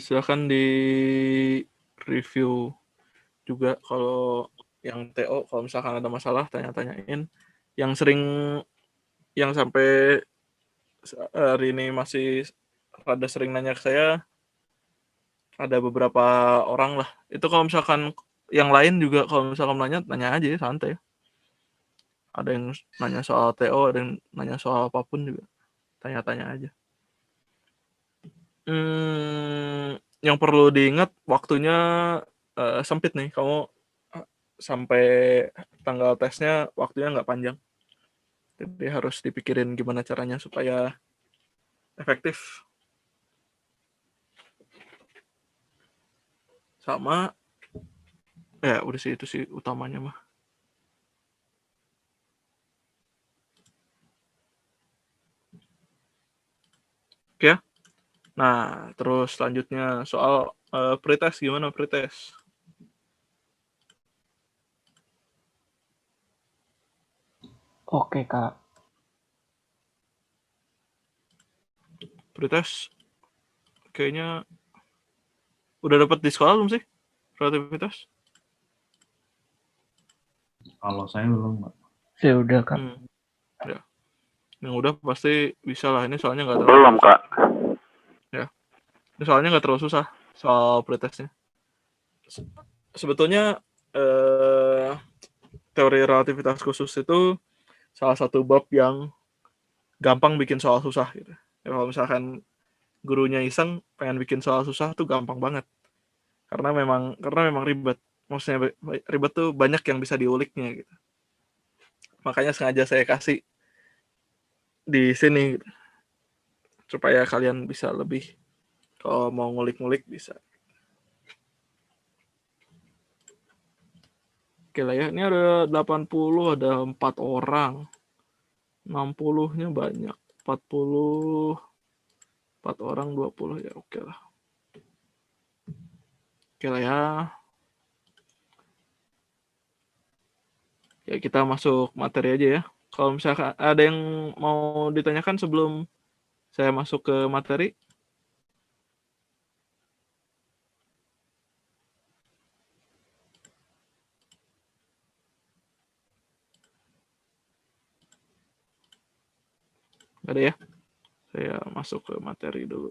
Silakan di review juga kalau yang TO, kalau misalkan ada masalah tanya-tanyain. Yang sampai hari ini masih rada sering nanya ke saya, ada beberapa orang lah. Itu kalau misalkan yang lain juga kalau misalkan nanya aja ya, santai. Ada yang nanya soal TO, ada yang nanya soal apapun juga. Tanya-tanya aja. Yang perlu diingat waktunya sempit nih. Kamu sampai tanggal tesnya waktunya nggak panjang. Jadi harus dipikirin gimana caranya supaya efektif. Sama, ya udah sih itu sih utamanya mah. Oke ya. Nah, terus selanjutnya soal pretest, gimana pretest? Oke, Kak. Pretest kayaknya udah dapat di sekolah belum sih? Relativitas? Kalau saya belum, Pak. Saya udah, Kak. Ya. Yang udah pasti bisa lah. Ini soalnya nggak terlalu Belum, Kak. ya. Ini soalnya nggak terlalu susah soal pretestnya. Sebetulnya teori relativitas khusus itu salah satu bab yang gampang bikin soal susah gitu. Ya, kalau misalkan gurunya iseng pengen bikin soal susah tuh gampang banget. Karena memang ribet. Maksudnya ribet tuh banyak yang bisa diuliknya gitu. Makanya sengaja saya kasih di sini gitu. Supaya kalian bisa lebih, kalau mau ngulik-ngulik bisa. Oke lah ya, ini ada 80, ada 4 orang. 60-nya banyak. 40, 4 orang 20 ya oke lah. Oke lah ya. Ya kita masuk materi aja ya. Kalau misalkan ada yang mau ditanyakan sebelum saya masuk ke materi. Gak ada ya. Saya masuk ke materi dulu.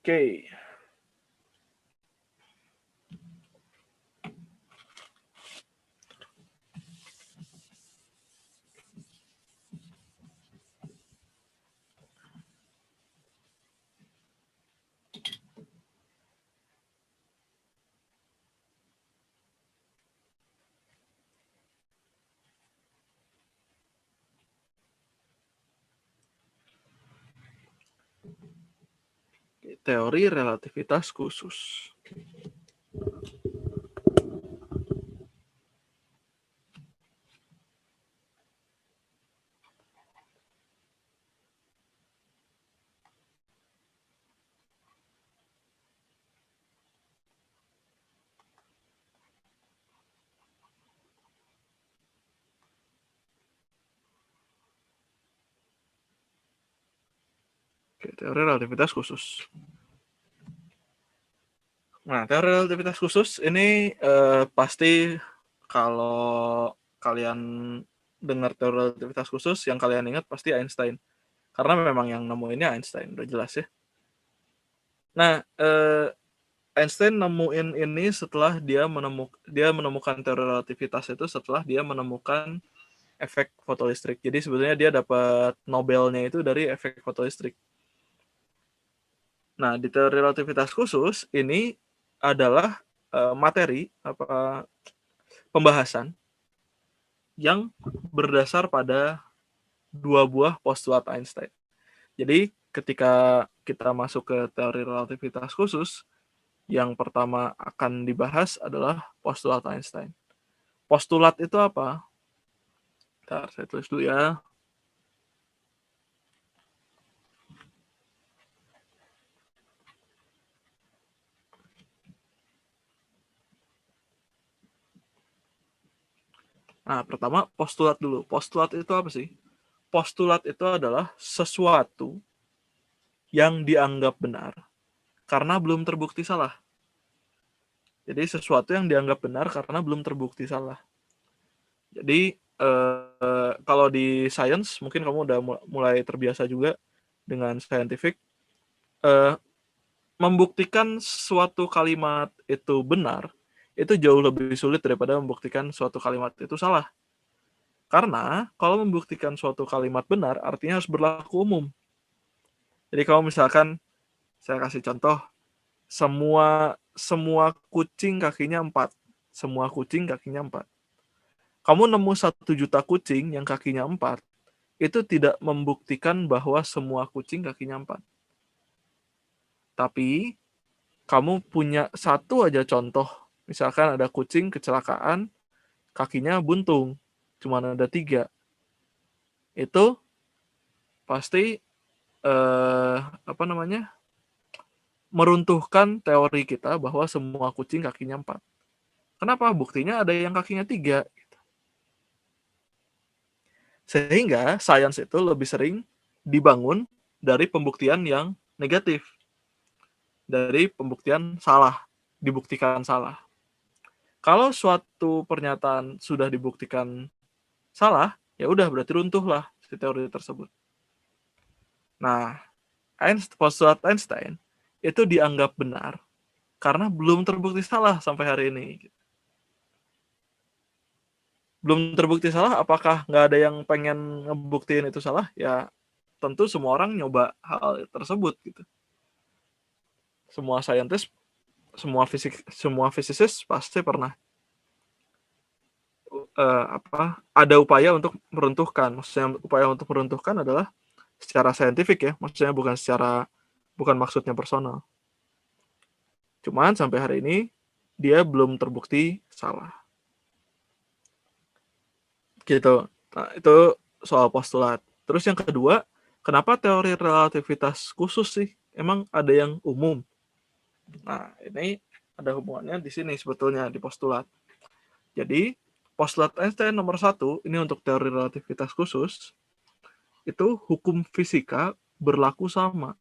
Oke. Teori relativitas khusus. Oke, teori relativitas khusus. Nah, teori relativitas khusus ini pasti kalau kalian dengar teori relativitas khusus, yang kalian ingat pasti Einstein. Karena memang yang nemuinnya Einstein, udah jelas ya. Nah, Einstein nemuin ini setelah dia menemukan teori relativitas itu setelah dia menemukan efek fotolistrik. Jadi sebetulnya dia dapat Nobelnya itu dari efek fotolistrik. Nah, di teori relativitas khusus ini adalah materi pembahasan yang berdasar pada 2 buah postulat Einstein. Jadi ketika kita masuk ke teori relativitas khusus, yang pertama akan dibahas adalah postulat Einstein. Postulat itu apa? Bentar, saya tulis dulu ya. Nah, pertama postulat dulu. Postulat itu apa sih? postulat itu adalah sesuatu yang dianggap benar karena belum terbukti salah. Jadi sesuatu yang dianggap benar karena belum terbukti salah. Jadi kalau di science mungkin kamu udah mulai terbiasa juga dengan scientific, membuktikan suatu kalimat itu benar itu jauh lebih sulit daripada membuktikan suatu kalimat itu salah. Karena kalau membuktikan suatu kalimat benar artinya harus berlaku umum. Jadi kalau misalkan saya kasih contoh, semua kucing kakinya 4. Semua kucing kakinya 4. Kamu nemu 1 juta kucing yang kakinya 4, itu tidak membuktikan bahwa semua kucing kakinya 4. Tapi kamu punya satu aja contoh, misalkan ada kucing kecelakaan, kakinya buntung, cuma ada 3. Itu pasti meruntuhkan teori kita bahwa semua kucing kakinya 4. Kenapa? Buktinya ada yang kakinya 3. Sehingga sains itu lebih sering dibangun dari pembuktian yang negatif. Dari pembuktian salah, dibuktikan salah. Kalau suatu pernyataan sudah dibuktikan salah, ya udah berarti runtuhlah si teori tersebut. Nah, postulat Einstein itu dianggap benar karena belum terbukti salah sampai hari ini. Belum terbukti salah, apakah nggak ada yang pengen ngebuktiin itu salah? Ya tentu semua orang nyoba hal tersebut gitu. Semua saintis, semua physicist pasti pernah ada upaya untuk meruntuhkan. Maksudnya upaya untuk meruntuhkan adalah secara saintifik ya, maksudnya bukan maksudnya personal. Cuman sampai hari ini dia belum terbukti salah. Gitu. Nah, itu soal postulat. Terus yang kedua, kenapa teori relativitas khusus sih? Emang ada yang umum? Nah, ini ada hubungannya di sini sebetulnya di postulat. Jadi, postulat Einstein nomor 1, ini untuk teori relativitas khusus, itu hukum fisika berlaku sama.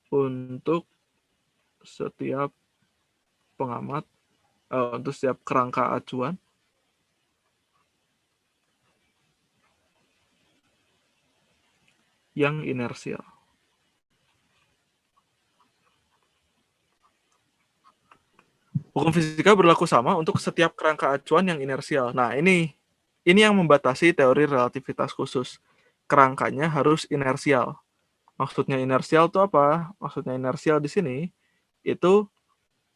Untuk setiap pengamat, untuk setiap kerangka acuan yang inersial. Hukum fisika berlaku sama untuk setiap kerangka acuan yang inersial. Nah, ini yang membatasi teori relativitas khusus. Kerangkanya harus inersial. Maksudnya inersial itu apa? Maksudnya inersial di sini itu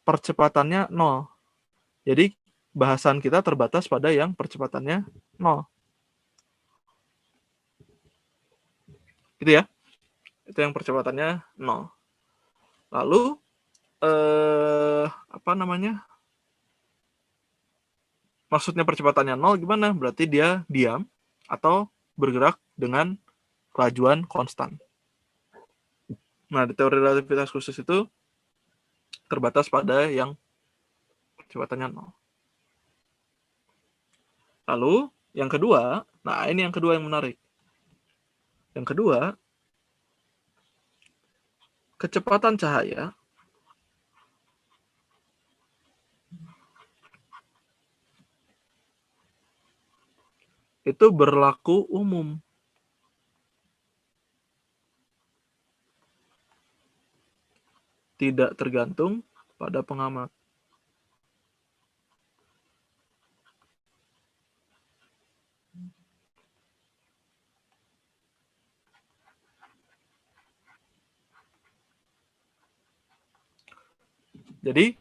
percepatannya 0. Jadi bahasan kita terbatas pada yang percepatannya 0. Gitu ya. Itu yang percepatannya 0. Lalu maksudnya percepatannya 0 gimana? Berarti dia diam atau bergerak dengan kelajuan konstan. Nah, di teori relativitas khusus itu terbatas pada yang percepatannya 0. Lalu, yang kedua, nah ini yang kedua yang menarik. Yang kedua, kecepatan cahaya itu berlaku umum. Tidak tergantung pada pengamat. Jadi,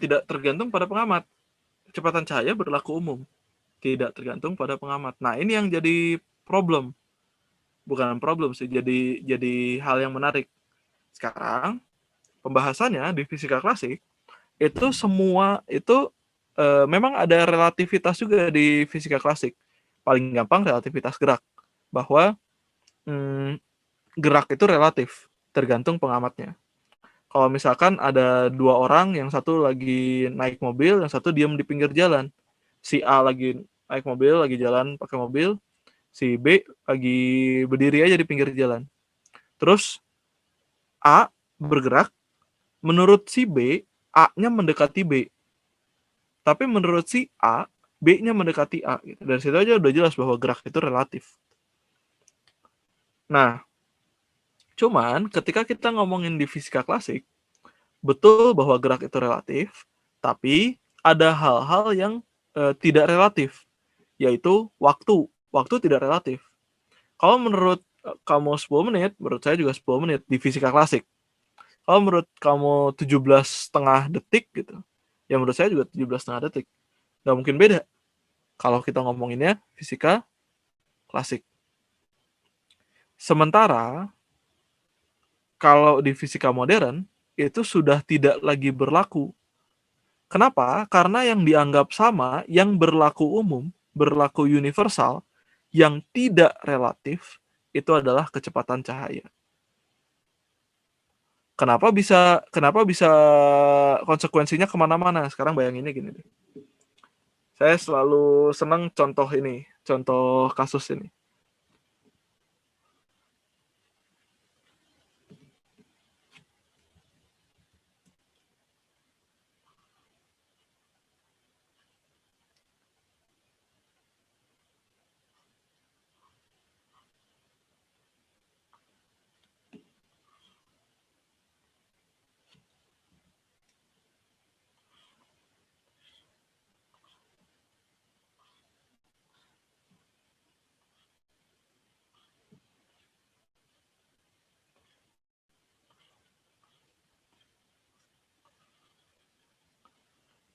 tidak tergantung pada pengamat. Kecepatan cahaya berlaku umum. Tidak tergantung pada pengamat. Nah, ini yang jadi problem. Bukan problem sih, jadi hal yang menarik. Sekarang, pembahasannya di fisika klasik, itu semua itu memang ada relativitas juga di fisika klasik. Paling gampang relativitas gerak. bahwa gerak itu relatif, tergantung pengamatnya. Kalau misalkan ada 2 orang, yang satu lagi naik mobil, yang satu diem di pinggir jalan. Si A lagi naik mobil, lagi jalan pakai mobil, si B lagi berdiri aja di pinggir jalan. Terus A bergerak, menurut si B, A-nya mendekati B. Tapi menurut si A, B-nya mendekati A. Gitu. Dari situ aja udah jelas bahwa gerak itu relatif. Nah, cuman ketika kita ngomongin di fisika klasik, betul bahwa gerak itu relatif, tapi ada hal-hal yang tidak relatif, yaitu waktu. Waktu tidak relatif. Kalau menurut kamu 10 menit, menurut saya juga 10 menit di fisika klasik. Kalau menurut kamu 17,5 detik gitu, ya menurut saya juga 17,5 detik. Nggak mungkin beda kalau kita ngomonginnya fisika klasik. Sementara kalau di fisika modern itu sudah tidak lagi berlaku. Kenapa? Karena yang dianggap sama, yang berlaku umum, berlaku universal, yang tidak relatif, itu adalah kecepatan cahaya. Kenapa bisa konsekuensinya kemana-mana? Sekarang bayanginnya gini deh. Saya selalu senang contoh kasus ini.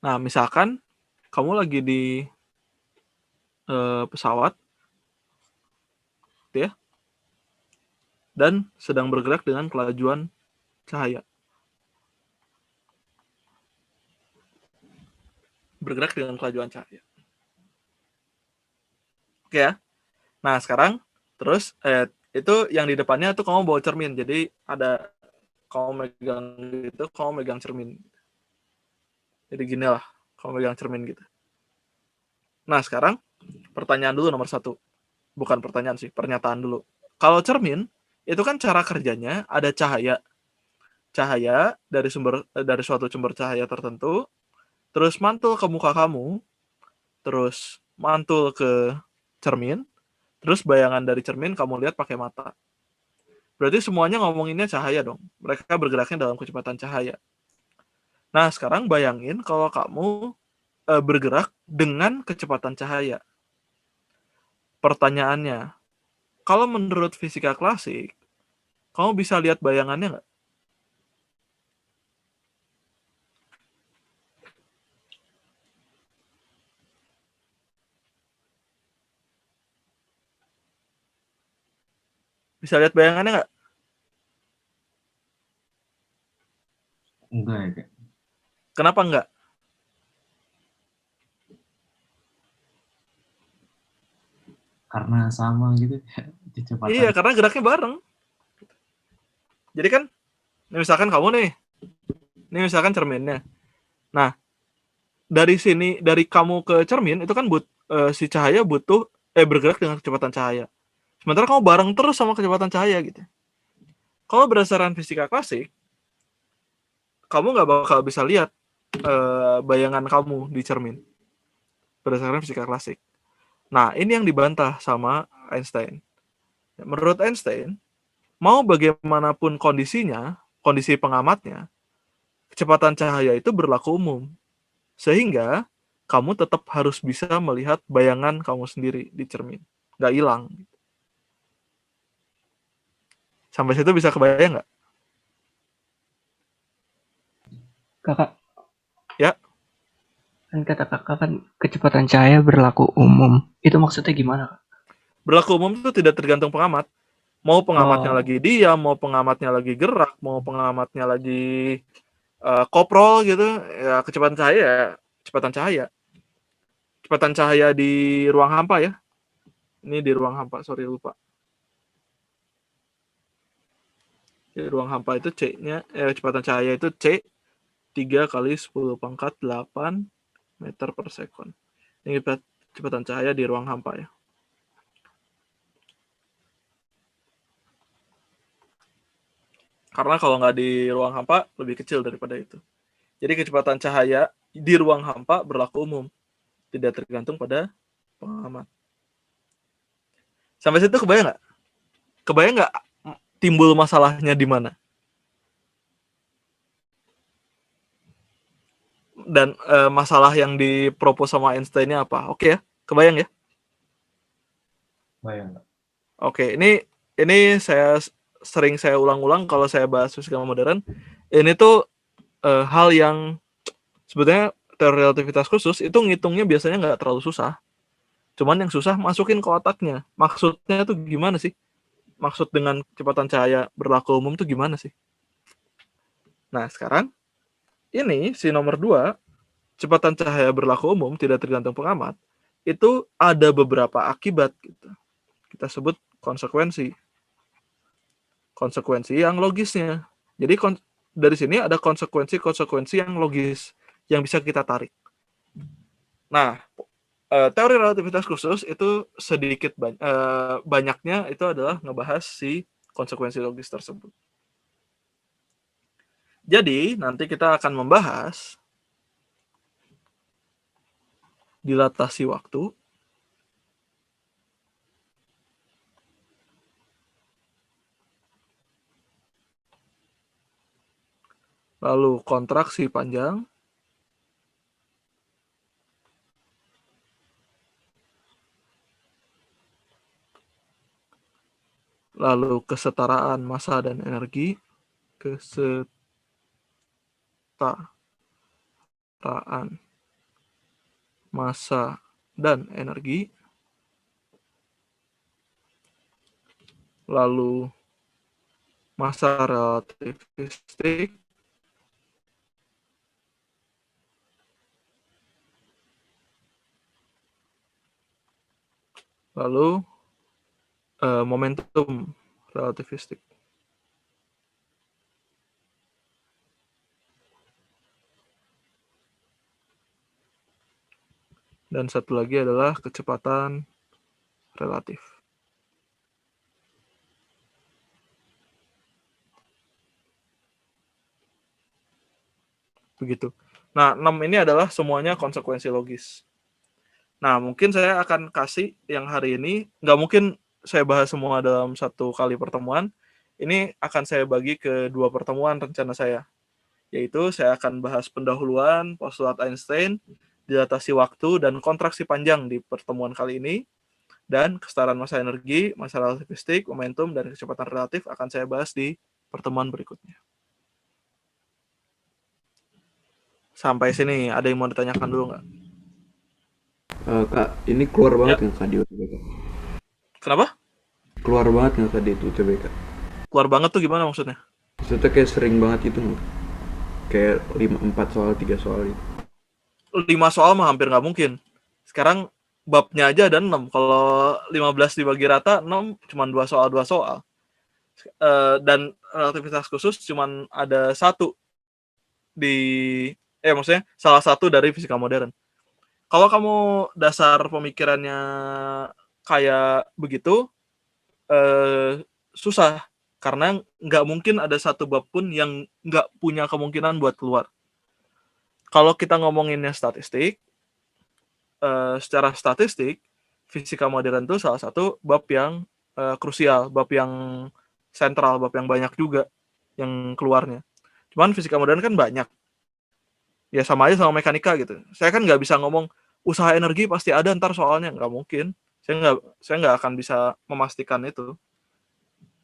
Nah, misalkan kamu lagi di pesawat, ya, dan sedang bergerak dengan kelajuan cahaya. Bergerak dengan kelajuan cahaya. Oke ya. Nah, sekarang terus itu yang di depannya tuh kamu bawa cermin. Jadi ada kamu megang cermin. Jadi gini lah, kamu megang cermin gitu. Nah, sekarang pertanyaan dulu nomor 1. Bukan pertanyaan sih, pernyataan dulu. Kalau cermin, itu kan cara kerjanya ada cahaya. Cahaya dari suatu sumber cahaya tertentu, terus mantul ke muka kamu, terus mantul ke cermin, terus bayangan dari cermin kamu lihat pakai mata. Berarti semuanya ngomonginnya cahaya dong. Mereka bergeraknya dalam kecepatan cahaya. Nah, sekarang bayangin kalau kamu bergerak dengan kecepatan cahaya. Pertanyaannya, kalau menurut fisika klasik, kamu bisa lihat bayangannya nggak? Bisa lihat bayangannya nggak? Enggak ya, Kak. Kenapa nggak? Karena sama gitu kecepatan. Iya, karena geraknya bareng. Jadi kan, ini misalkan kamu nih, ini misalkan cerminnya. Nah, dari kamu ke cermin itu kan si cahaya butuh bergerak dengan kecepatan cahaya. Sementara kamu bareng terus sama kecepatan cahaya gitu. Kalau berdasarkan fisika klasik, kamu nggak bakal bisa lihat bayangan kamu di cermin berdasarkan fisika klasik. Nah, ini yang dibantah sama Einstein. Menurut Einstein, mau bagaimanapun kondisinya, kondisi pengamatnya, kecepatan cahaya itu berlaku umum. Sehingga kamu tetap harus bisa melihat bayangan kamu sendiri di cermin. Nggak hilang. Sampai situ bisa kebayang nggak? Kakak, Ya, kan kata kakak kan kecepatan cahaya berlaku umum. Itu maksudnya gimana, Kak? berlaku umum itu tidak tergantung pengamat. Mau pengamatnya Oh, lagi diam, mau pengamatnya lagi gerak, mau pengamatnya lagi koprol gitu, ya kecepatan cahaya di ruang hampa ya. Ini di ruang hampa, sorry lupa. Di ruang hampa itu C-nya, kecepatan cahaya itu C 3 kali 10 pangkat 8 meter per sekon. Ini kecepatan cahaya di ruang hampa ya. Karena kalau nggak di ruang hampa lebih kecil daripada itu. Jadi kecepatan cahaya di ruang hampa berlaku umum, tidak tergantung pada pengamat. Sampai situ kebayang nggak? Kebayang nggak timbul masalahnya di mana? Dan masalah yang dipropos sama Einstein-nya apa? Oke ya, kebayang ya? Bayang nggak? Oke, ini sering saya ulang-ulang kalau saya bahas fisika modern. Ini tuh hal yang sebetulnya teori relativitas khusus itu ngitungnya biasanya nggak terlalu susah. Cuman yang susah masukin ke otaknya. Maksudnya tuh gimana sih? Maksud dengan kecepatan cahaya berlaku umum tuh gimana sih? Nah, sekarang ini si nomor 2, kecepatan cahaya berlaku umum tidak tergantung pengamat, itu ada beberapa akibat gitu. Kita sebut konsekuensi. Konsekuensi yang logisnya. Jadi dari sini ada konsekuensi-konsekuensi yang logis yang bisa kita tarik. Nah, teori relativitas khusus itu sedikit banyaknya itu adalah ngebahas si konsekuensi logis tersebut. Jadi, nanti kita akan membahas dilatasi waktu, lalu kontraksi panjang, lalu kesetaraan massa dan energi, kesetaraan massa dan energi, lalu massa relativistik, lalu momentum relativistik. Dan satu lagi adalah kecepatan relatif. Begitu. Nah, 6 ini adalah semuanya konsekuensi logis. Nah, mungkin saya akan kasih yang hari ini, nggak mungkin saya bahas semua dalam satu kali pertemuan. Ini akan saya bagi ke 2 pertemuan rencana saya. Yaitu saya akan bahas pendahuluan, postulat Einstein, dilatasi waktu, dan kontraksi panjang di pertemuan kali ini. Dan kesetaraan massa energi, massa relativistik, momentum, dan kecepatan relatif akan saya bahas di pertemuan berikutnya. Sampai sini, ada yang mau ditanyakan dulu nggak? Kak, ini keluar banget nggak Kak di UTBK? Kenapa? Keluar banget nggak Kak di UTBK? Keluar banget tuh gimana maksudnya? Maksudnya kayak sering banget itu nggak? Kayak 4 soal, 3 soal itu. 5 soal mah hampir nggak mungkin. Sekarang babnya aja ada 6. Kalau 15 dibagi rata, 6 cuma 2 soal. Dan relativitas khusus cuma ada 1 maksudnya salah satu dari fisika modern. Kalau kamu dasar pemikirannya kayak begitu, susah. Karena nggak mungkin ada satu bab pun yang nggak punya kemungkinan buat keluar. Kalau kita ngomonginnya statistik, secara statistik, fisika modern itu salah satu bab yang krusial, bab yang sentral, bab yang banyak juga yang keluarnya. Cuman fisika modern kan banyak. Ya sama aja sama mekanika gitu. Saya kan nggak bisa ngomong usaha energi pasti ada ntar soalnya, nggak mungkin. Saya nggak akan bisa memastikan itu.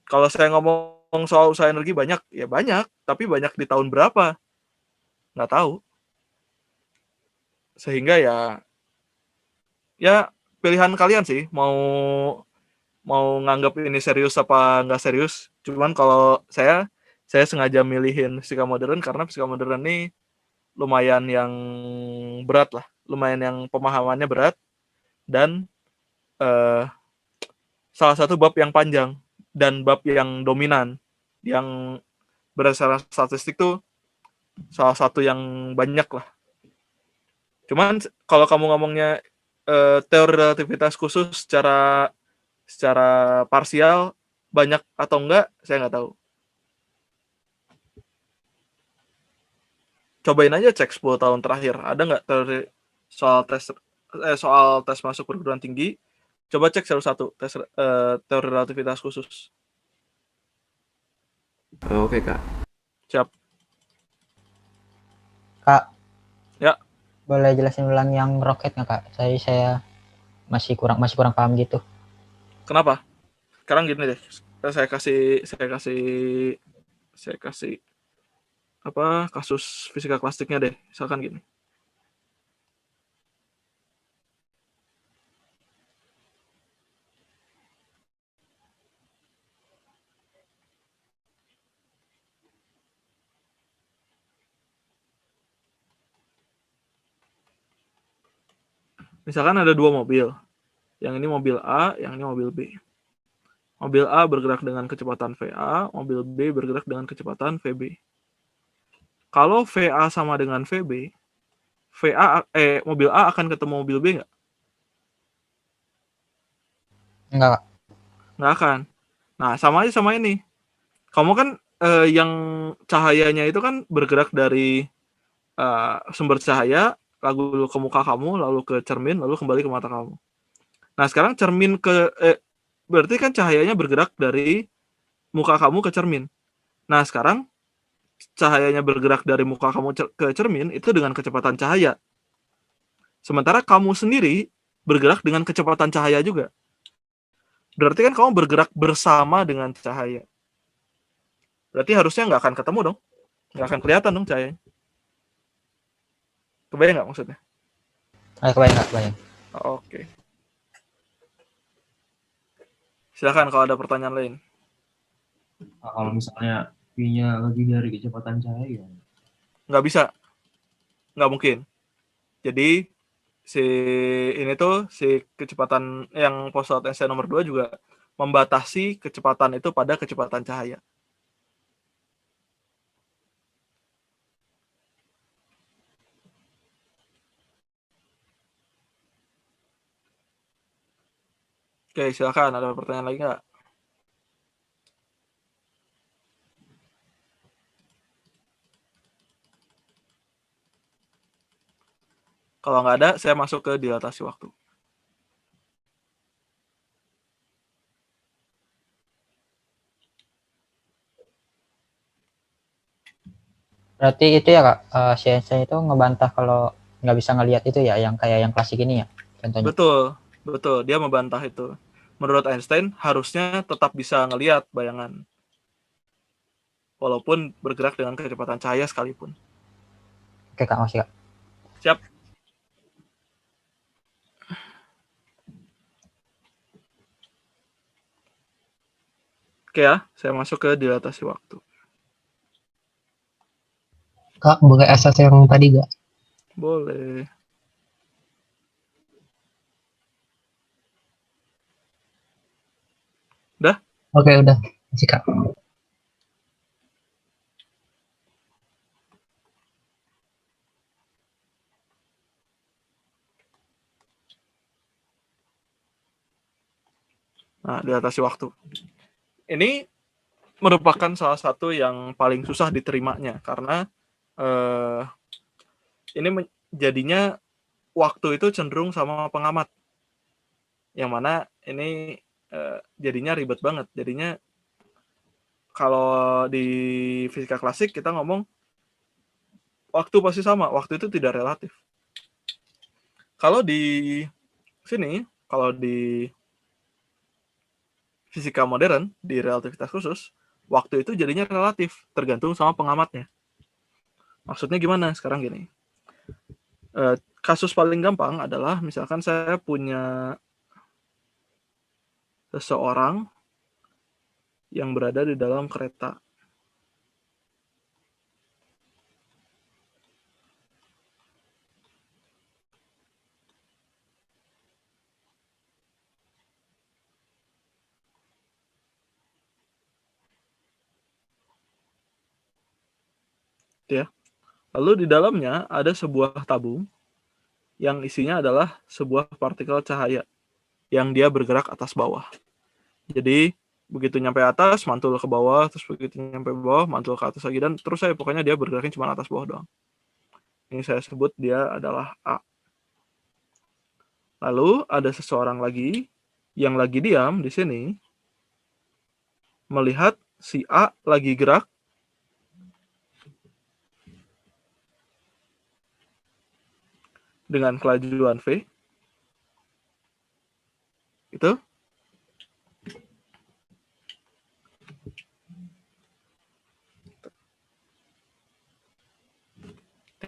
Kalau saya ngomong soal usaha energi banyak, ya banyak, tapi banyak di tahun berapa? Nggak tahu. Sehingga ya pilihan kalian sih mau nganggap ini serius apa nggak serius. Cuman kalau saya sengaja milihin fisika modern karena fisika modern ini lumayan yang berat lah, lumayan yang pemahamannya berat dan salah satu bab yang panjang dan bab yang dominan, yang berdasarkan statistik tuh salah satu yang banyak lah. Cuman kalau kamu ngomongnya teori relativitas khusus secara parsial banyak atau enggak, saya nggak tahu. Cobain aja cek 10 tahun terakhir, ada nggak teori soal tes masuk perguruan tinggi. Coba cek satu-satu teori relativitas khusus. Oke, Kak. Siap. Kak, Ya. boleh jelasin ulang yang roket nggak Kak? Saya masih kurang paham gitu. Kenapa? Sekarang gini deh, saya kasih kasus fisika klastiknya deh. Misalkan gini. Misalkan ada dua mobil. Yang ini mobil A, yang ini mobil B. Mobil A bergerak dengan kecepatan VA, mobil B bergerak dengan kecepatan VB. Kalau VA sama dengan VB, mobil A akan ketemu mobil B nggak? Enggak Kak. Nggak akan. Nah, sama aja sama ini. Kamu kan yang cahayanya itu kan bergerak dari sumber cahaya, lalu ke muka kamu, lalu ke cermin, lalu kembali ke mata kamu. Nah, sekarang cermin berarti kan cahayanya bergerak dari muka kamu ke cermin. Nah, sekarang cahayanya bergerak dari muka kamu ke cermin itu dengan kecepatan cahaya. Sementara kamu sendiri bergerak dengan kecepatan cahaya juga. Berarti kan kamu bergerak bersama dengan cahaya. Berarti harusnya nggak akan ketemu dong. Nggak akan kelihatan dong cahayanya. Kebayang nggak maksudnya? Kebayang Kak, kebayang. Oke. Silakan kalau ada pertanyaan lain. Nah, kalau misalnya V-nya lebih dari kecepatan cahaya, Nggak bisa. Nggak mungkin. Jadi si kecepatan yang postulat Einstein nomor 2 juga membatasi kecepatan itu pada kecepatan cahaya. Oke, silakan. Ada pertanyaan lagi nggak? Kalau nggak ada, saya masuk ke dilatasi waktu. Berarti itu ya Kak, si Einstein itu ngebantah kalau nggak bisa ngelihat itu ya, yang kayak yang klasik ini ya, contohnya. Betul. Dia membantah itu. Menurut Einstein, harusnya tetap bisa ngelihat bayangan. Walaupun bergerak dengan kecepatan cahaya sekalipun. Oke Kak, masih Kak. Siap. Oke ya, saya masuk ke dilatasi waktu. Kak, boleh asas yang tadi gak? Boleh. Udah? Oke, udah. Masih Kak. Nah, dilatasi waktu. Ini merupakan salah satu yang paling susah diterimanya karena ini jadinya waktu itu cenderung sama pengamat. Yang mana ini jadinya ribet banget. Jadinya kalau di fisika klasik kita ngomong waktu pasti sama, waktu itu tidak relatif. Kalau di sini, kalau di fisika modern, di relativitas khusus, waktu itu jadinya relatif, tergantung sama pengamatnya. Maksudnya gimana? Sekarang gini. Kasus paling gampang adalah misalkan saya punya seseorang yang berada di dalam kereta. gitu ya. Lalu di dalamnya ada sebuah tabung yang isinya adalah sebuah partikel cahaya yang dia bergerak atas bawah. Jadi begitu nyampe atas mantul ke bawah, terus begitu nyampe bawah mantul ke atas lagi, dan terus saya pokoknya dia bergeraknya cuma atas bawah doang. Ini saya sebut dia adalah A. Lalu ada seseorang lagi yang lagi diam di sini melihat si A lagi gerak dengan kelajuan V. Itu.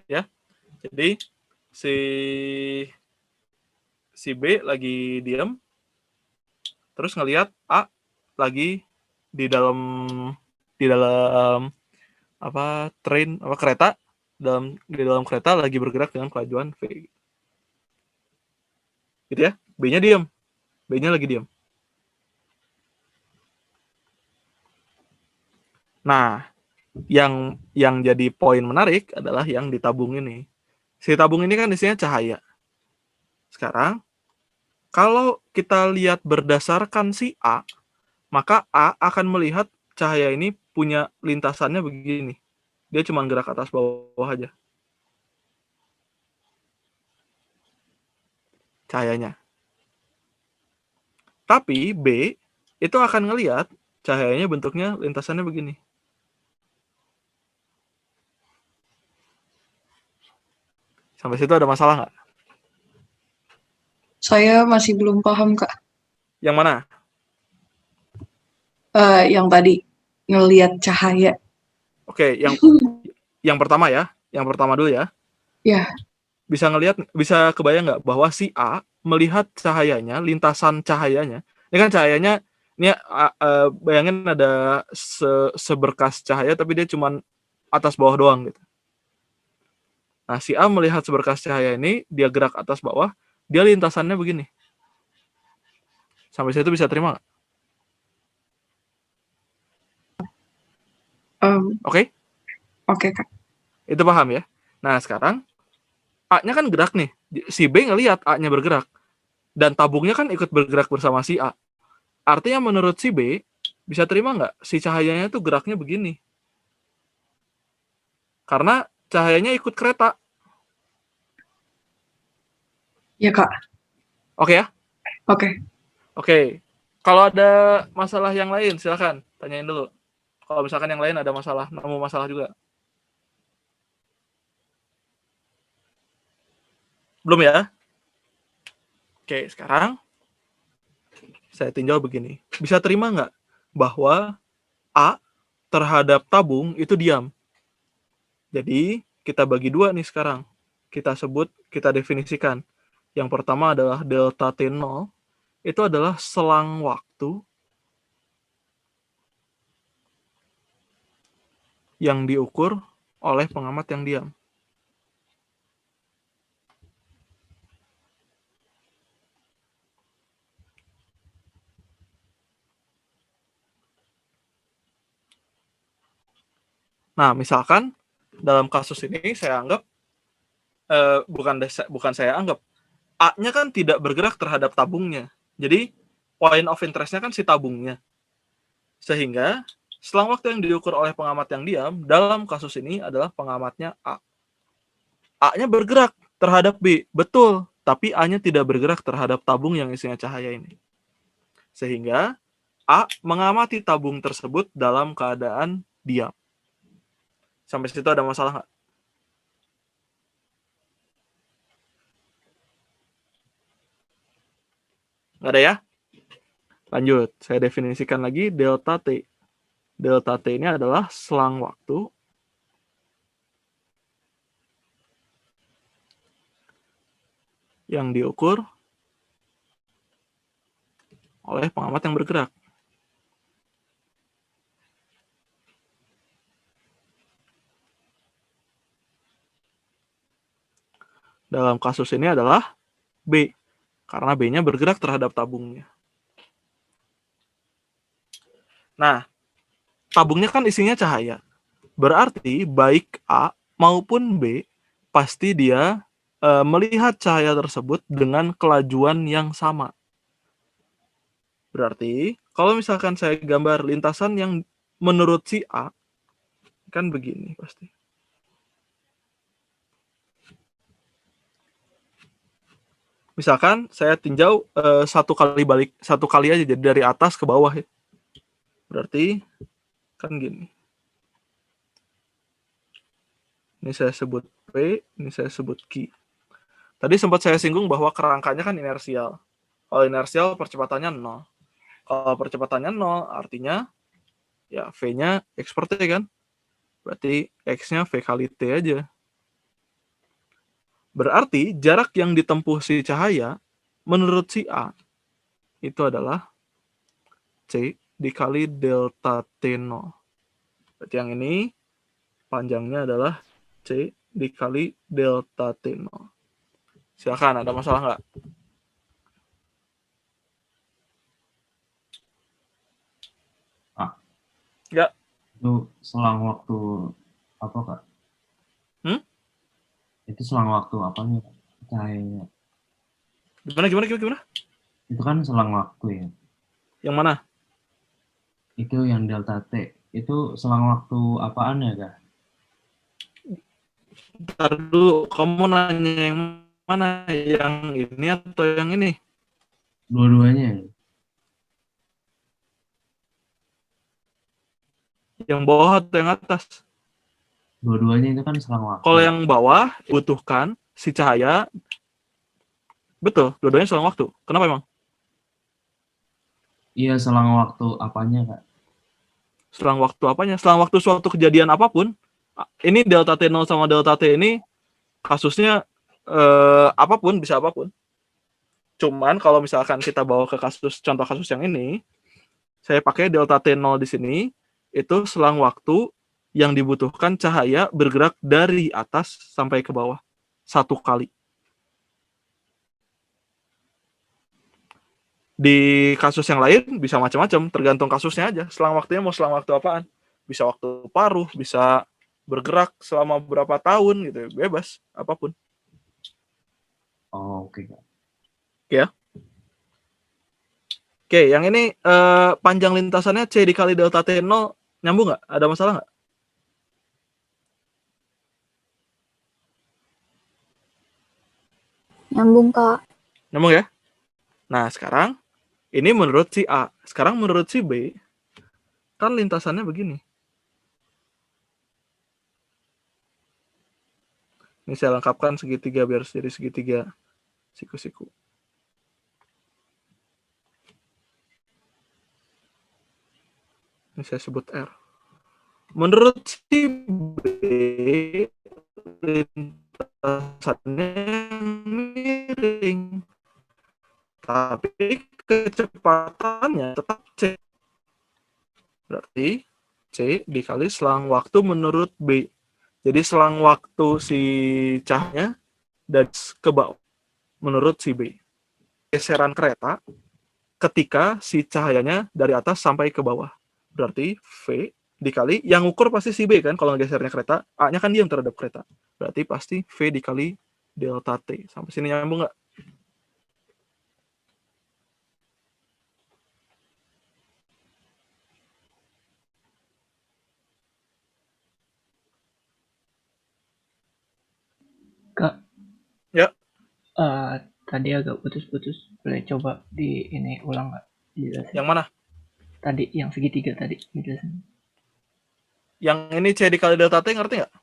Ya. Jadi si B lagi diam, terus ngelihat A lagi di dalam kereta, di dalam kereta lagi bergerak dengan kelajuan V. Gitu ya. B-nya diam. B-nya lagi diam. Nah, yang jadi poin menarik adalah yang di tabung ini. Si tabung ini kan isinya cahaya. Sekarang, kalau kita lihat berdasarkan si A, maka A akan melihat cahaya ini punya lintasannya begini. Dia cuma gerak atas bawah aja. Cahayanya. Tapi B itu akan ngelihat cahayanya bentuknya lintasannya begini. Sampai situ ada masalah nggak? Saya masih belum paham, Kak. Yang mana? Yang tadi ngelihat cahaya. Oke, yang pertama ya. Yang pertama dulu ya. Ya. Bisa kebayang nggak bahwa si A melihat cahayanya, lintasan cahayanya. Ini kan cahayanya, ini bayangin ada seberkas cahaya tapi dia cuma atas bawah doang gitu. Nah, si A melihat seberkas cahaya ini, dia gerak atas bawah, dia lintasannya begini. Sampai situ bisa terima nggak? Oke? Oke, Kak. Itu paham ya? Nah, sekarang A-nya kan gerak nih. Si B ngelihat A-nya bergerak. Dan tabungnya kan ikut bergerak bersama si A. Artinya menurut si B, bisa terima nggak? Si cahayanya tuh geraknya begini. Karena cahayanya ikut kereta. Ya, Kak. Oke ya? Oke. Kalau ada masalah yang lain, silakan tanyain dulu. Kalau misalkan yang lain ada masalah, nemu masalah juga. Belum ya? Oke, sekarang saya tinjau begini. Bisa terima nggak bahwa A terhadap tabung itu diam? Jadi, kita bagi dua nih sekarang. Kita definisikan. Yang pertama adalah delta T0. Itu adalah selang waktu yang diukur oleh pengamat yang diam. Nah, misalkan dalam kasus ini saya anggap bukan saya anggap, A-nya kan tidak bergerak terhadap tabungnya. Jadi point of interest-nya kan si tabungnya. Sehingga selang waktu yang diukur oleh pengamat yang diam dalam kasus ini adalah pengamatnya A. A-nya bergerak terhadap B, betul, tapi A-nya tidak bergerak terhadap tabung yang isinya cahaya ini. Sehingga A mengamati tabung tersebut dalam keadaan diam. Sampai situ ada masalah nggak? Nggak ada ya? Lanjut, saya definisikan lagi delta T. Delta T ini adalah selang waktu yang diukur oleh pengamat yang bergerak. Dalam kasus ini adalah B, karena B-nya bergerak terhadap tabungnya. Nah, tabungnya kan isinya cahaya. Berarti baik A maupun B pasti dia melihat cahaya tersebut dengan kelajuan yang sama. Berarti kalau misalkan saya gambar lintasan yang menurut si A kan begini pasti. Misalkan saya tinjau satu kali aja, jadi dari atas ke bawah ya. Berarti kan gini. Ini saya sebut P, ini saya sebut Q. Tadi sempat saya singgung bahwa kerangkanya kan inersial. Kalau inersial percepatannya 0. Kalau percepatannya 0 artinya ya V-nya X per T kan. Berarti X-nya V kali T aja. Berarti jarak yang ditempuh si cahaya menurut si A itu adalah C dikali delta T0. Berarti yang ini panjangnya adalah C dikali delta T0. Silakan, ada masalah nggak? Ya. Itu selang waktu apa, Kak? Itu selang waktu apanya, Kak? Cahayanya. Gimana? Itu kan selang waktu ya. Yang mana? Itu yang delta T. Itu selang waktu apaan ya, Kak? Ntar dulu, kamu nanya yang mana? Yang ini atau yang ini? Dua-duanya ya? Yang bawah atau yang atas? Dua-duanya itu kan selang waktu. Kalau yang bawah butuhkan si cahaya. Betul, dua-duanya selang waktu. Kenapa emang? Iya, selang waktu apanya, Kak? Selang waktu apanya? Selang waktu suatu kejadian apapun. Ini delta T0 sama delta T ini kasusnya apapun, bisa apapun. Cuman kalau misalkan kita bawa ke contoh kasus yang ini, saya pakai delta T0 di sini, itu selang waktu yang dibutuhkan cahaya bergerak dari atas sampai ke bawah. 1 kali. Di kasus yang lain bisa macam-macam, tergantung kasusnya aja. Selang waktunya mau selang waktu apaan? Bisa waktu paruh, bisa bergerak selama berapa tahun gitu, bebas, apapun. Oh, oke, Kak. Ya. Oke, yang ini panjang lintasannya C dikali delta T0, nyambung nggak? Ada masalah nggak? Nyambung, Kak. Nyambung ya? Nah, sekarang ini menurut si A. Sekarang menurut si B, kan lintasannya begini. Ini saya lengkapkan segitiga biar jadi segitiga siku-siku. Ini saya sebut R. Menurut si B, lintasannya miring. Tapi kecepatannya tetap C. Berarti C dikali selang waktu menurut B. Jadi selang waktu si cahaya dan ke bawah menurut si B. Geseran kereta ketika si cahayanya dari atas sampai ke bawah. Berarti V dikali, yang ukur pasti si B kan, kalau gesernya kereta, A-nya kan diam terhadap kereta. Berarti pasti V dikali delta T. Sampai sini nyambung nggak? Kak. Ya. Tadi agak putus-putus. Boleh coba di ini ulang nggak? Yang mana? Tadi yang segitiga tadi dijelasin. Yang ini C dikali delta T, ngerti nggak?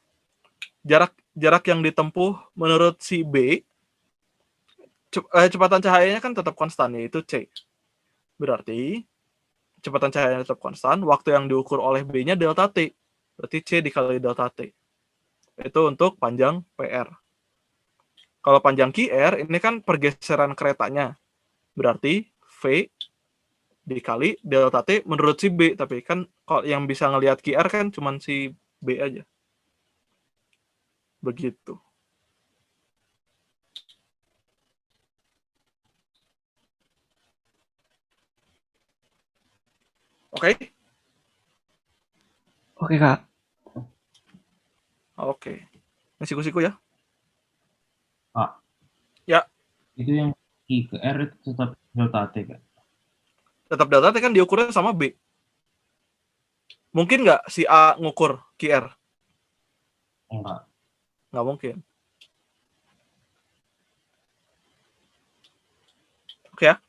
Jarak yang ditempuh menurut si B, kecepatan cahayanya kan tetap konstan, yaitu C. Berarti kecepatan cahayanya tetap konstan, waktu yang diukur oleh B-nya delta T. Berarti C dikali delta T. Itu untuk panjang PR. Kalau panjang QR, ini kan pergeseran keretanya. Berarti V dikali delta T menurut si B. Tapi kan kalau yang bisa ngelihat QR kan cuma si B aja. Begitu. Oke? Oke, Kak. Oke. Ini siku-siku ya. Pak. Ya. Itu yang I ke R itu tetap delta T kan? Tetap delta T kan diukurnya sama B. Mungkin nggak si A ngukur QR? Enggak. Nggak mungkin. Oke ya.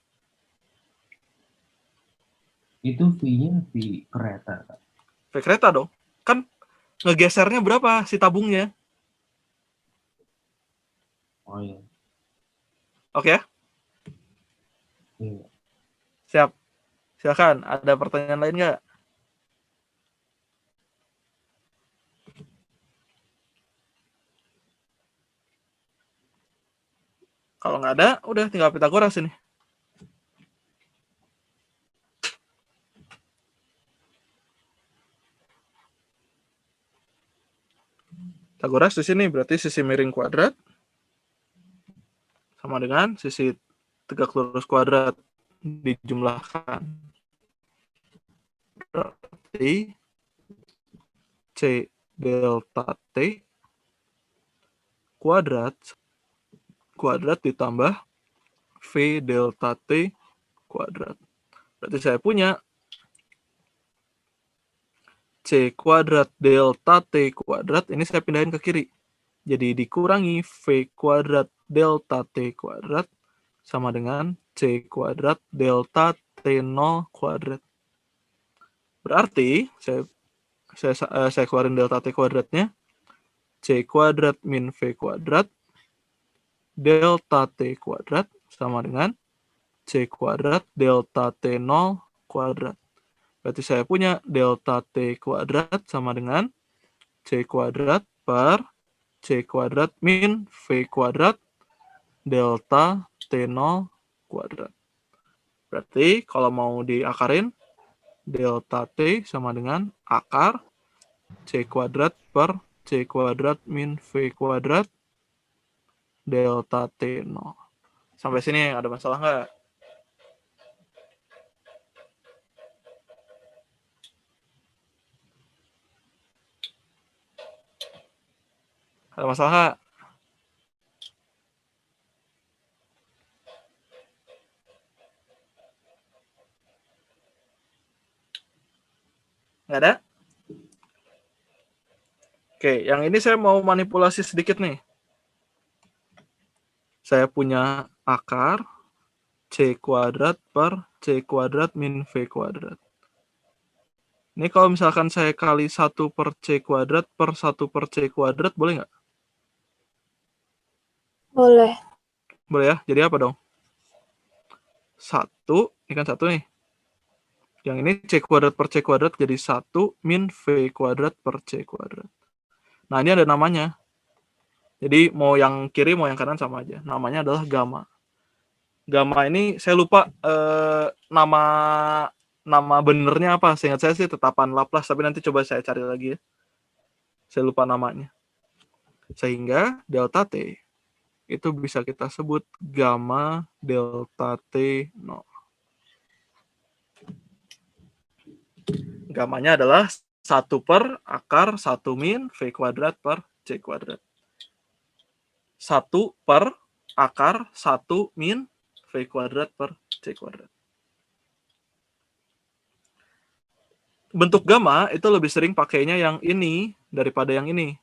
Itu V-nya V kereta kan? V kereta dong. Kan ngegesernya berapa si tabungnya? Oh iya. Oke ya. Iya. Siap. Silakan. Ada pertanyaan lain nggak? Kalau nggak ada, udah tinggal Pitagoras ini. Pitagoras di sini berarti sisi miring kuadrat sama dengan sisi tegak lurus kuadrat dijumlahkan. Berarti C delta T kuadrat ditambah V delta T kuadrat. Berarti saya punya C kuadrat delta T kuadrat, ini saya pindahin ke kiri. Jadi dikurangi V kuadrat delta T kuadrat sama dengan C kuadrat delta T0 kuadrat. Berarti saya keluarin delta T kuadratnya. C kuadrat min V kuadrat delta T kuadrat sama dengan C kuadrat delta T0 kuadrat. Berarti saya punya delta T kuadrat sama dengan C kuadrat per C kuadrat min V kuadrat delta T0 kuadrat. Berarti kalau mau diakarin, delta T sama dengan akar C kuadrat per C kuadrat min V kuadrat delta T0. Sampai sini ada masalah nggak? Ada masalah nggak? Nggak ada? Oke, yang ini saya mau manipulasi sedikit nih. Saya punya akar C kuadrat per C kuadrat min V kuadrat. Ini kalau misalkan saya kali 1 per C kuadrat per 1 per C kuadrat, boleh nggak? Boleh. Boleh ya? Jadi apa dong? 1, ini kan 1 nih. Yang ini C kuadrat per C kuadrat jadi 1 min V kuadrat per C kuadrat. Nah, ini ada namanya. Jadi mau yang kiri mau yang kanan sama aja. Namanya adalah gamma. Gamma ini saya lupa nama benernya apa. Seingat saya sih tetapan Laplace, tapi nanti coba saya cari lagi ya. Saya lupa namanya. Sehingga delta T itu bisa kita sebut gamma delta T0. Gammanya adalah 1 per akar 1 min V kuadrat per C kuadrat. 1 per akar 1 min V kuadrat per C kuadrat. Bentuk gamma itu lebih sering pakainya yang ini daripada yang ini.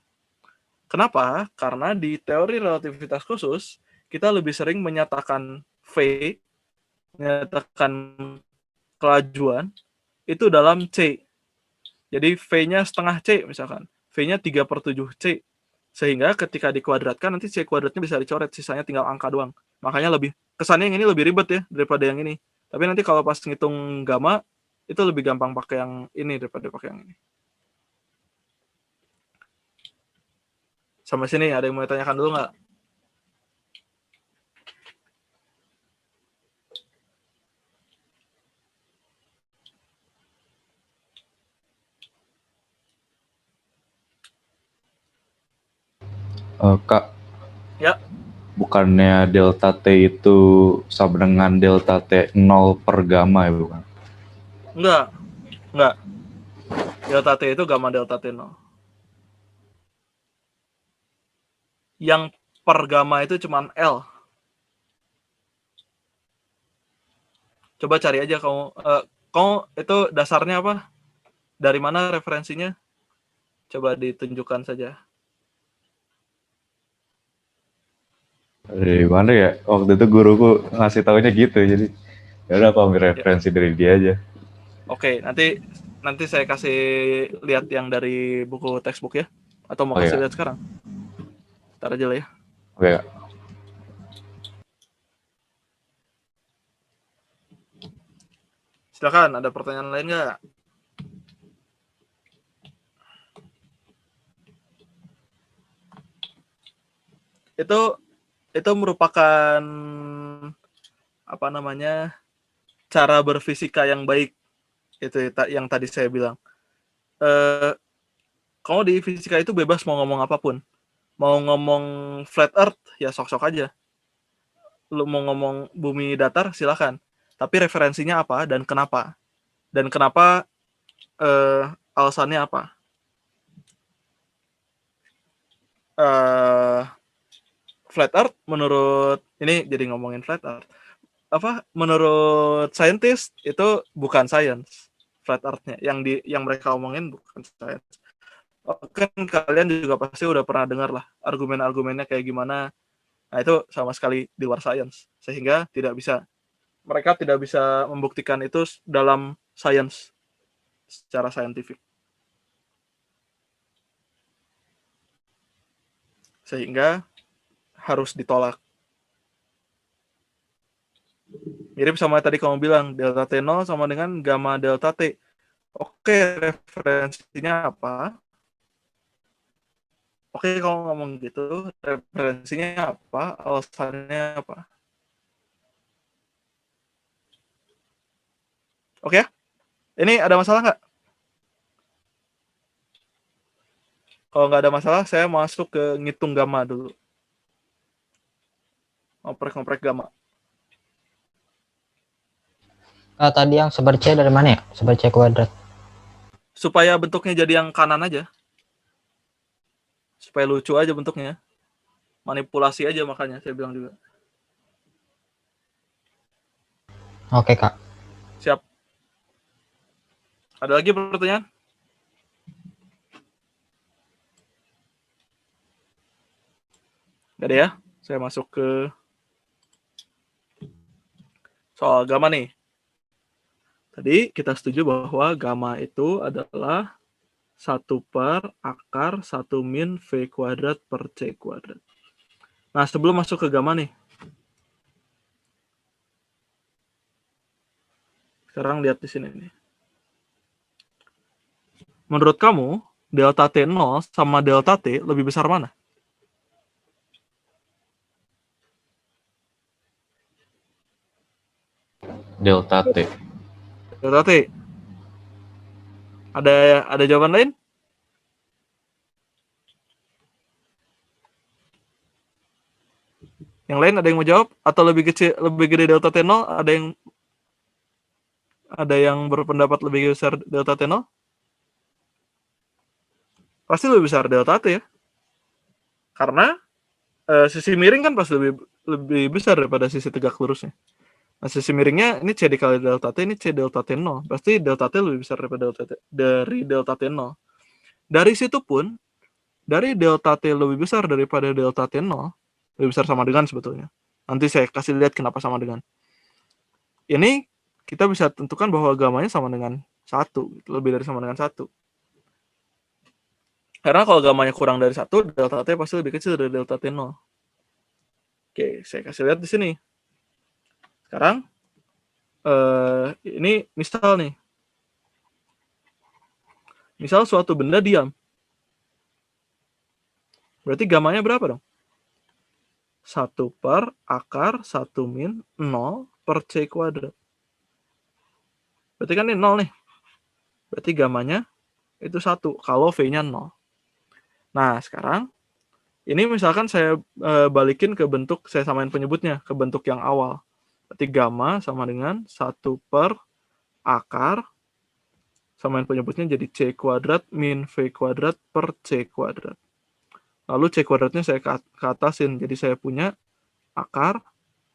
Kenapa? Karena di teori relativitas khusus, kita lebih sering menyatakan V, menyatakan kelajuan, itu dalam C. Jadi V-nya setengah C misalkan. V-nya 3/7 C. Sehingga ketika dikuadratkan, nanti C kuadratnya bisa dicoret, sisanya tinggal angka doang. Makanya kesannya yang ini lebih ribet ya daripada yang ini. Tapi nanti kalau pas ngitung gamma, itu lebih gampang pakai yang ini daripada pakai yang ini. Sampai sini ada yang mau tanyakan dulu nggak? Kak, Ya. bukannya delta T itu sama dengan delta T 0 per gamma ya bukan? Enggak. Delta T itu gamma delta T0. yang per gamma itu cuman L. Coba cari aja kamu. Kamu itu dasarnya apa? Dari mana referensinya? Coba ditunjukkan saja. Dari mana ya? Waktu itu guruku ngasih taunya gitu, jadi ya udah aku ambil referensi dari dia aja. Oke, nanti saya kasih lihat yang dari buku textbook ya. Atau mau Oke, kasih Kak. lihat sekarang? Ntar aja lah ya. Oke, Kak. Silakan, ada pertanyaan lain nggak? Itu merupakan apa namanya, cara berfisika yang baik. Itu yang tadi saya bilang. Kamu di fisika itu bebas mau ngomong apapun. Mau ngomong flat earth ya sok-sok aja. Lu mau ngomong bumi datar silakan. Tapi referensinya apa dan kenapa? Dan kenapa alasannya apa? Flat earth menurut ini jadi ngomongin flat earth. Menurut scientist itu bukan science. Flat earth-nya yang mereka omongin bukan science. Kan kalian juga pasti udah pernah dengar lah argumen-argumennya kayak gimana. Nah, itu sama sekali di luar science. Sehingga mereka tidak bisa membuktikan itu dalam science secara saintifik. Sehingga harus ditolak. Mirip sama tadi kamu bilang, delta T0 sama dengan gamma delta T. Oke, referensinya apa? Oke, kalau ngomong gitu, referensinya apa? Alasannya apa? Oke ya? Ini ada masalah nggak? Kalau nggak ada masalah, saya masuk ke ngitung gamma dulu. Ngoprek-ngoprek gamma. Tadi yang seper C dari mana ya? Seper C kuadrat. Supaya bentuknya jadi yang kanan aja. Supaya lucu aja bentuknya. Manipulasi aja makanya saya bilang juga. Oke, Kak. Siap. Ada lagi pertanyaan? Gak ada ya? Saya masuk ke soal gamma nih. Tadi kita setuju bahwa gamma itu adalah 1 per akar 1 min V kuadrat per C kuadrat. Nah, sebelum masuk ke gamma nih. Sekarang lihat di sini nih. Menurut kamu, delta T0 sama delta T lebih besar mana? Delta T. Delta T. Ada jawaban lain? Yang lain ada yang mau jawab? Atau lebih gede delta T0? Ada yang berpendapat lebih besar delta T0? Pasti lebih besar delta T ya. Karena sisi miring kan pasti lebih besar daripada sisi tegak lurusnya. Nah, sisi miringnya ini C dikali delta T, ini C delta T0. Pasti delta T lebih besar daripada delta T0. Dari situ pun, dari delta T lebih besar daripada delta T0, lebih besar sama dengan sebetulnya. Nanti saya kasih lihat kenapa sama dengan. Ini kita bisa tentukan bahwa gamanya sama dengan 1, lebih dari sama dengan 1. Karena kalau gamanya kurang dari 1, delta T pasti lebih kecil dari delta T0. Oke, saya kasih lihat di sini. Sekarang, ini misal nih. Misal suatu benda diam. Berarti gamanya berapa dong? 1 per akar 1 min 0 per C kuadrat. Berarti kan ini 0 nih. Berarti gamanya itu 1 kalau V-nya 0. Nah, sekarang ini misalkan saya balikin ke bentuk, saya samain penyebutnya ke bentuk yang awal. Berarti gamma sama dengan 1 per akar, samain penyebutnya jadi C kuadrat min V kuadrat per C kuadrat. lalu C kuadratnya saya ke atasin. Jadi saya punya akar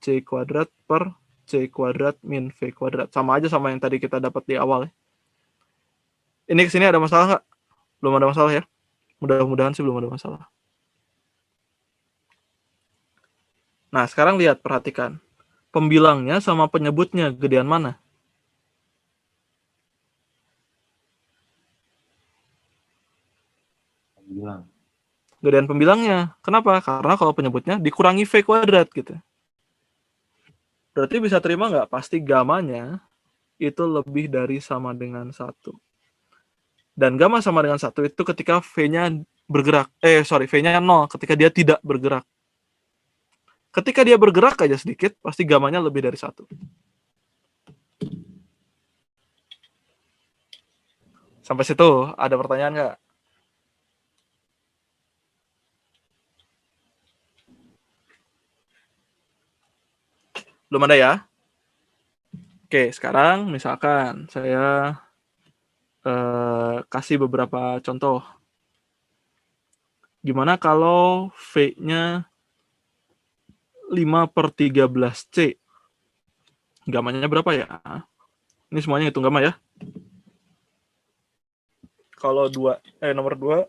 C kuadrat per C kuadrat min V kuadrat. Sama aja sama yang tadi kita dapat di awal ya. Ini kesini ada masalah nggak? Belum ada masalah ya? Mudah-mudahan sih belum ada masalah. Nah, sekarang lihat, perhatikan. Pembilangnya sama penyebutnya gedean mana? Bilang. Gedean pembilangnya. Kenapa? Karena kalau penyebutnya dikurangi V kuadrat gitu. Berarti bisa terima nggak? Pasti gamanya itu lebih dari sama dengan 1. Dan gamma sama dengan 1 itu ketika V-nya bergerak. V-nya 0 ketika dia tidak bergerak. Ketika dia bergerak aja sedikit, pasti gamanya lebih dari 1. Sampai situ, ada pertanyaan nggak? Belum ada ya? Oke, sekarang misalkan saya kasih beberapa contoh. Gimana kalau V-nya 5/13C? Gamanya berapa ya? Ini semuanya hitung gamma ya. Kalau nomor 2,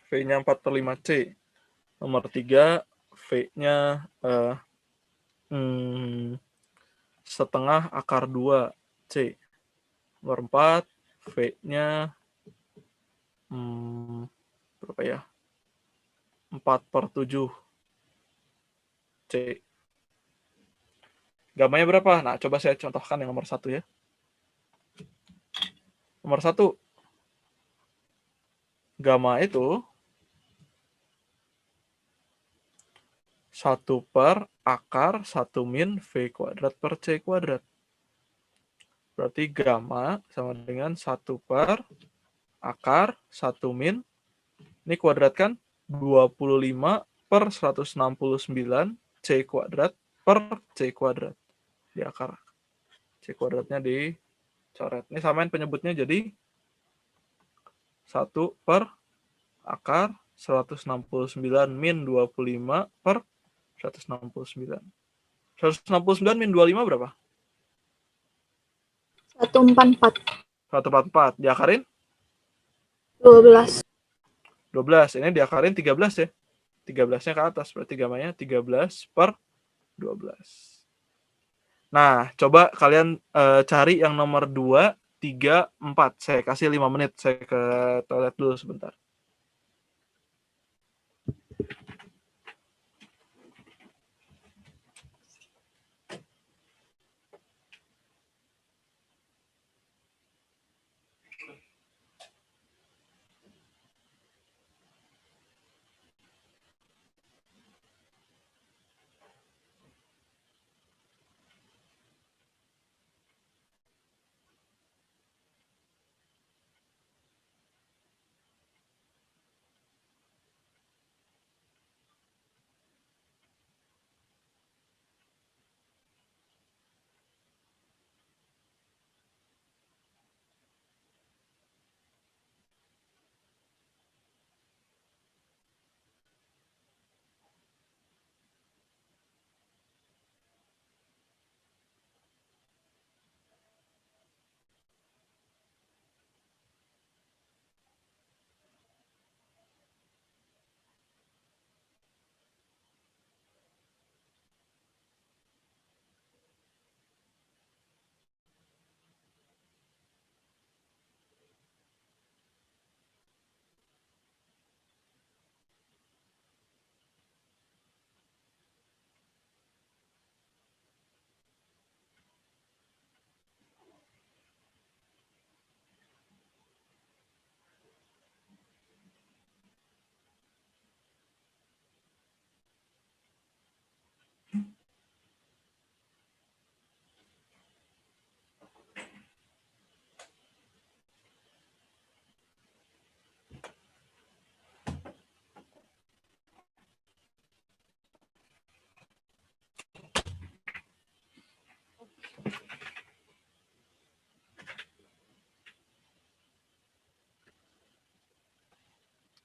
V-nya 4/5C. Nomor 3, V-nya setengah akar 2C. Nomor 4, V-nya berapa ya? 4/7C. Gamanya berapa? Nah, coba saya contohkan yang nomor 1 ya. Nomor 1, gamma itu 1 per akar 1 min V kuadrat per C kuadrat. Berarti gamma sama dengan 1 per akar 1 min, ini kuadrat kan, 25/169 C kuadrat per C kuadrat. Di akar. C kuadratnya dicoret. Ini samain penyebutnya jadi 1 per akar 169 min 25 per 169. 169 min 25 berapa? 144. 144. Diakarin? 12. 12. Ini diakarin 13 ya. 13-nya ke atas. Berarti gamanya 13/12. Nah, coba kalian cari yang nomor 2, 3, 4. Saya kasih 5 menit. Saya ke toilet dulu sebentar.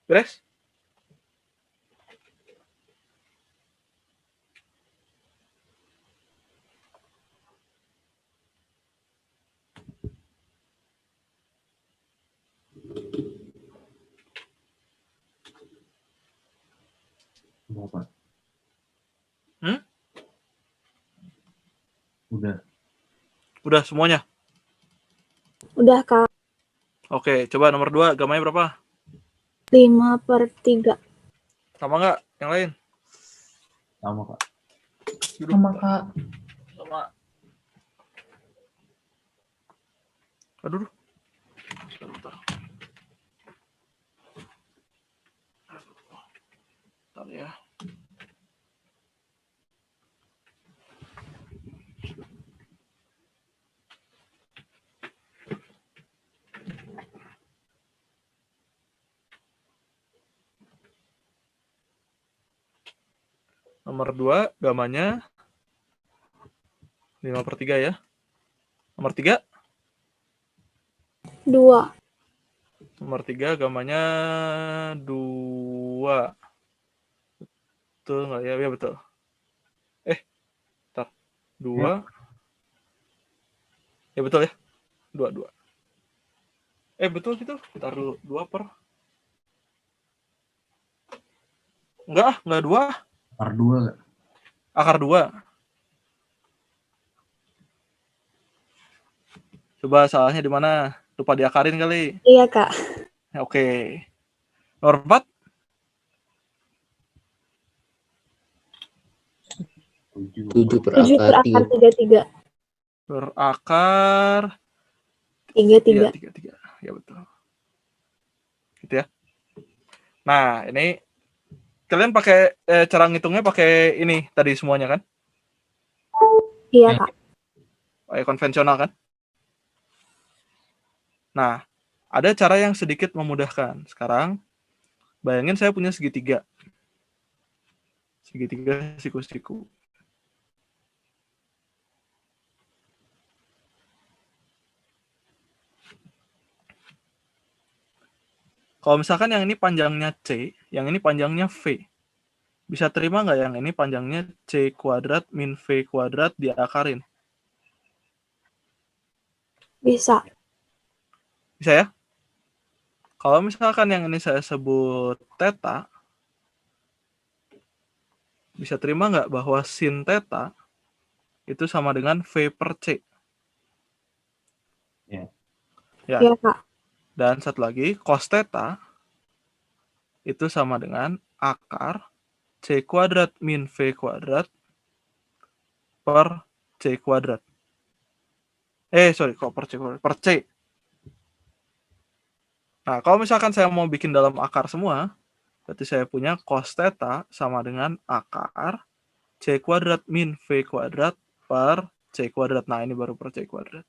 Beres? Berapa? Hmm? Udah. Udah semuanya? Udah, Kak. Oke, coba nomor 2 gamanya berapa? 5/3. Sama nggak yang lain? Sama, Kak. Duduk. Sama Kak. Sama. Aduh. Bentar. Bentar ya. Nomor 2 gamanya 5/3 ya. Nomor 3? 2. Nomor 3 gamanya 2. Betul nggak ya? Ya betul. Bentar. 2. Ya betul ya. 2. Betul gitu. Bentar dulu. 2 per. Enggak 2. Akar 2, Kak. Akar 2. Coba salahnya di mana? Lupa diakarin kali. Iya, Kak. Oke. Nomor 4? 7 per 7 per akar akar 3. 33. Berakar 33. 33. Ya betul. Gitu ya. Nah, ini kalian pakai cara ngitungnya pakai ini tadi semuanya kan? Iya, Kak. Pakai konvensional kan? Nah, ada cara yang sedikit memudahkan. Sekarang bayangin saya punya segitiga. Segitiga siku-siku. Kalau misalkan yang ini panjangnya C, yang ini panjangnya V. Bisa terima nggak yang ini panjangnya C kuadrat min V kuadrat diakarin? Bisa. Bisa ya? Kalau misalkan yang ini saya sebut theta, bisa terima nggak bahwa sin theta itu sama dengan V per C? Ya. Ya. Iya, Kak. Dan satu lagi, cos theta itu sama dengan akar C kuadrat min V kuadrat per C kuadrat. Kok per C kuadrat? Per C. Nah, kalau misalkan saya mau bikin dalam akar semua, berarti saya punya cos theta sama dengan akar C kuadrat min V kuadrat per C kuadrat. Nah, ini baru per C kuadrat.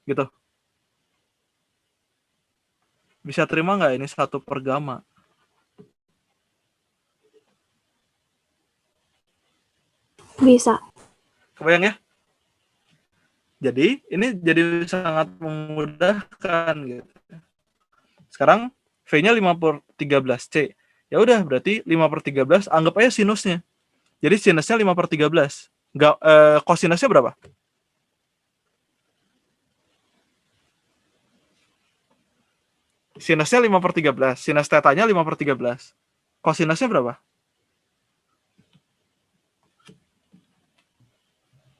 Gitu. Bisa terima nggak ini 1 per gamma? Bisa. Kebayang ya? Jadi, ini jadi sangat memudahkan gitu. Sekarang V-nya 5/13C. Ya udah, berarti 5/13 anggap aja sinusnya. Jadi sinusnya 5/13. Kosinusnya berapa? Sinusnya 5/13. Sinus tetanya 5/13. Kosinusnya berapa?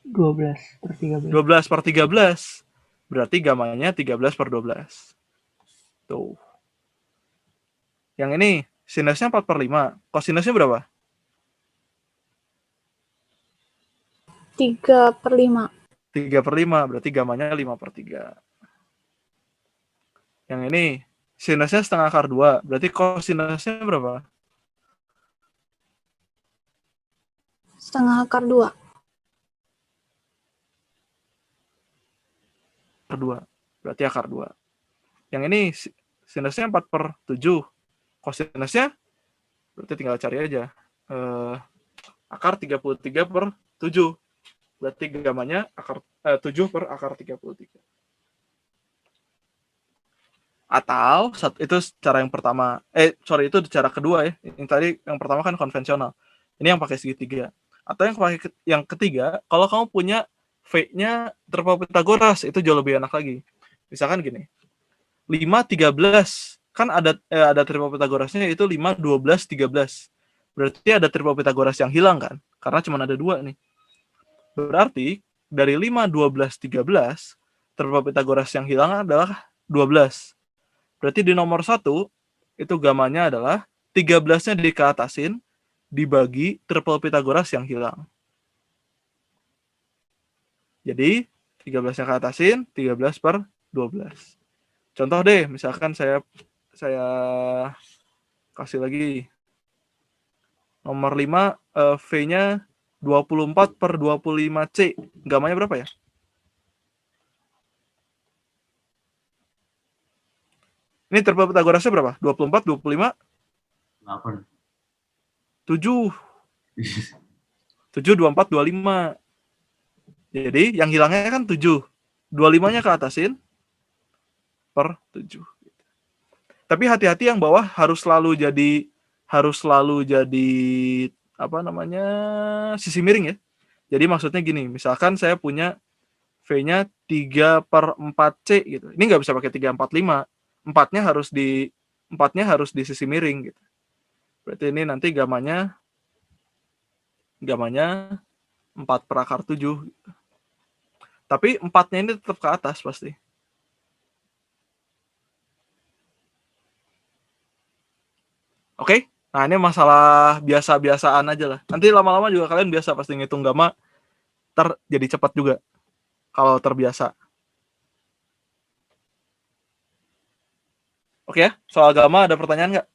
12/13. 12/13. Berarti gamanya 13/12. Tuh. Yang ini sinusnya 4/5. Kosinusnya berapa? 3/5. 3/5. Berarti gamanya 5/3. Yang ini sinusnya setengah akar 2. Berarti kosinusnya berapa? Setengah akar 2. Per 2. Berarti akar 2. Yang ini sinusnya 4/7. Kosinusnya berarti tinggal cari aja. Akar 33/7. Berarti gamanya akar 7 per akar 33. Atau itu cara yang pertama. Itu cara kedua ya. Yang tadi yang pertama kan konvensional. Ini yang pakai segitiga. Atau yang ketiga, kalau kamu punya V-nya terpa Pitagoras, itu jauh lebih enak lagi. Misalkan gini. 5/13 kan ada terpa Pitagorasnya itu 5/12/13. Berarti ada triple Pitagoras yang hilang kan? Karena cuma ada 2 nih. Berarti dari 5, 12, 13, triple Pitagoras yang hilang adalah 12. Berarti di nomor 1, itu gamanya adalah 13-nya dikeatasin, dibagi triple Pitagoras yang hilang. Jadi, 13-nya keatasin, 13/12. Contoh deh, misalkan saya kasih lagi. Nomor 5, V-nya 24/25C. Gamanya berapa ya? Ini triple Pitagorasnya berapa? 24, 25, 8. 7. 7, 24, 25. Jadi yang hilangnya kan 7. 25-nya keatasin per 7. Tapi hati-hati yang bawah harus selalu jadi sisi miring ya. Jadi maksudnya gini, misalkan saya punya V-nya 3/4C gitu. Ini nggak bisa pakai 3/4/5. 4-nya harus di sisi miring gitu. Berarti ini nanti gamanya 4/7 gitu. Tapi 4-nya ini tetap ke atas pasti. Oke? Nah, ini masalah biasa-biasaan aja lah. Nanti lama-lama juga kalian biasa pasti ngitung gamma jadi cepat juga kalau terbiasa. Oke ya, soal gamma ada pertanyaan nggak?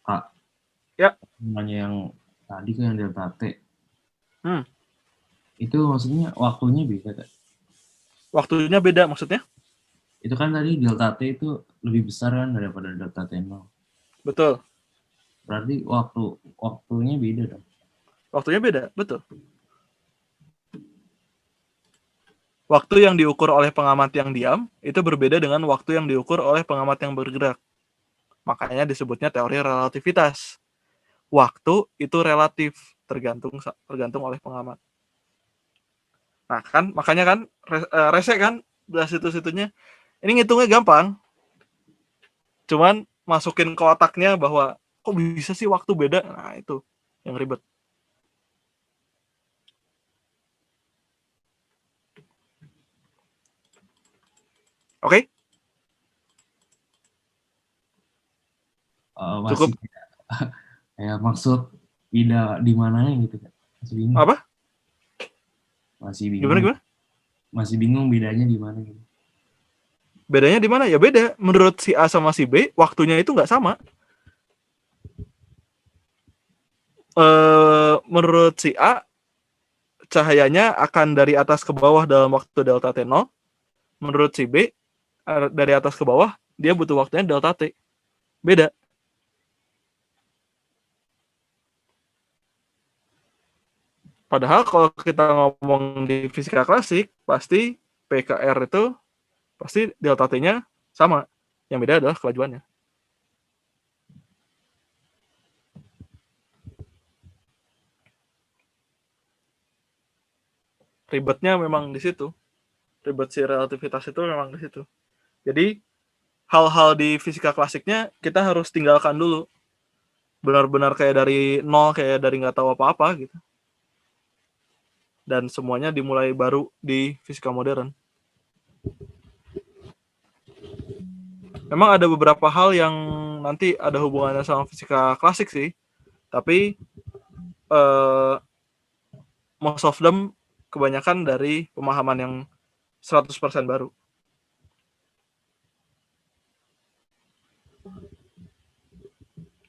Kak. Ya. Namanya yang tadi kan yang delta T. Hmm. Itu maksudnya waktunya beda, Kak? Waktunya beda maksudnya? Itu kan tadi delta T itu lebih besar kan daripada delta T0. Betul. Berarti waktunya beda dong. Waktunya beda, betul. Waktu yang diukur oleh pengamat yang diam itu berbeda dengan waktu yang diukur oleh pengamat yang bergerak. Makanya disebutnya teori relativitas. Waktu itu relatif, tergantung oleh pengamat. Nah kan, makanya kan rese kan dari situ-situnya. Ini ngitungnya gampang. Cuman masukin ke otaknya bahwa kok bisa sih waktu beda? Nah, itu yang ribet. Oke? Cukup. Ya maksud beda di mananya gitu, Kak? Masih bingung. Apa? Masih bingung. Gimana? Masih bingung bedanya di mana gitu. Bedanya di mana? Ya beda. Menurut si A sama si B, waktunya itu nggak sama. Menurut si A, cahayanya akan dari atas ke bawah dalam waktu delta T0. Menurut si B, dari atas ke bawah, dia butuh waktunya delta T. Beda. Padahal kalau kita ngomong di fisika klasik, pasti PKR itu pasti delta T-nya sama. Yang beda adalah kelajuannya. Ribetnya memang di situ. Ribet si relativitas itu memang di situ. Jadi hal-hal di fisika klasiknya kita harus tinggalkan dulu. Benar-benar kayak dari nol, kayak dari nggak tahu apa-apa gitu. Dan semuanya dimulai baru di fisika modern. Memang ada beberapa hal yang nanti ada hubungannya sama fisika klasik sih. Tapi most of them kebanyakan dari pemahaman yang 100% baru.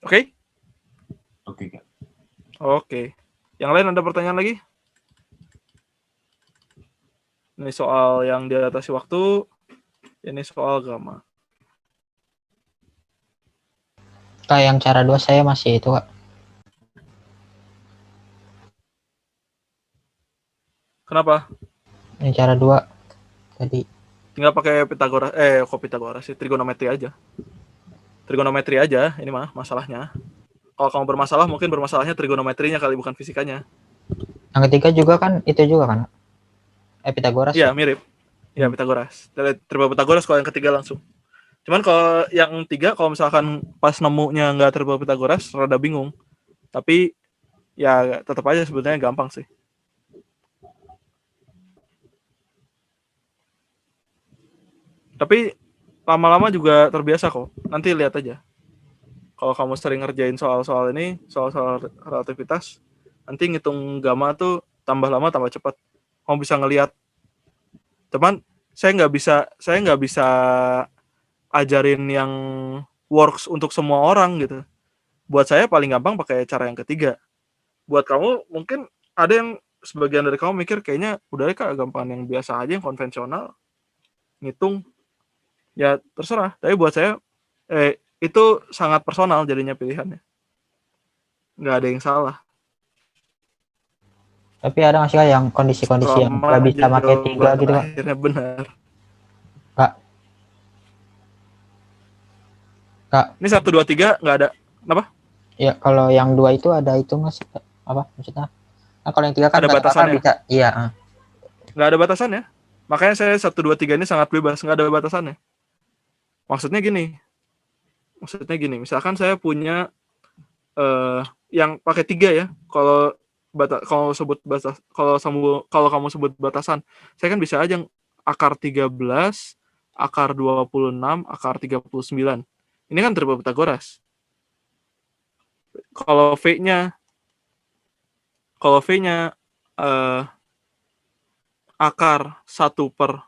Oke? Oke, Kak. Oke. Yang lain ada pertanyaan lagi? Ini soal yang diatasi waktu. Ini soal gamma. Kak, yang cara 2 saya masih itu, Kak. Kenapa? Yang cara 2 tadi. Tinggal pakai Pitagoras, Pitagoras sih, trigonometri aja. Trigonometri aja, ini mah masalahnya. Kalau kamu bermasalah, mungkin bermasalahnya trigonometrinya kali, bukan fisikanya. Yang ketiga juga kan, itu juga kan? Pitagoras. Iya, mirip. Iya, Pitagoras. Triple Pitagoras kalau yang ketiga langsung. Cuman kalau yang 3, kalau misalkan pas nemunya nggak triple Pythagoras, rada bingung. Tapi ya tetap aja sebenarnya gampang sih. Tapi lama-lama juga terbiasa kok. Nanti lihat aja. Kalau kamu sering ngerjain soal-soal ini, soal-soal relativitas, nanti ngitung gamma tuh tambah lama tambah cepat. Kamu bisa ngelihat. Cuman saya nggak bisa ajarin yang works untuk semua orang gitu. Buat saya paling gampang pakai cara yang ketiga. Buat kamu mungkin ada yang sebagian dari kamu mikir kayaknya udah Kak, gampang yang biasa aja, yang konvensional, ngitung. Ya terserah. Tapi buat saya itu sangat personal jadinya pilihannya. Nggak ada yang salah. Tapi ada nggak sih Kak yang kondisi-kondisi yang Selama nggak bisa pakai 3 jawaban gitu Kak? akhirnya benar. Kak, Ini 1, 2, 3 nggak ada. Kenapa? ya kalau yang 2 itu ada itu nggak sih Kak? Apa maksudnya? Nah, kalau yang 3 kan Ada kata Kakak batasannya. bisa. Iya. Nggak ada batasannya. Makanya saya 1, 2, 3 ini sangat bebas, nggak ada batasannya. Maksudnya gini, misalkan saya punya yang pakai 3 ya. Kalau kamu sebut batasan, saya kan bisa aja akar 13, akar 26, akar 39. Ini kan triple Pythagoras. Kalau V-nya akar 1 per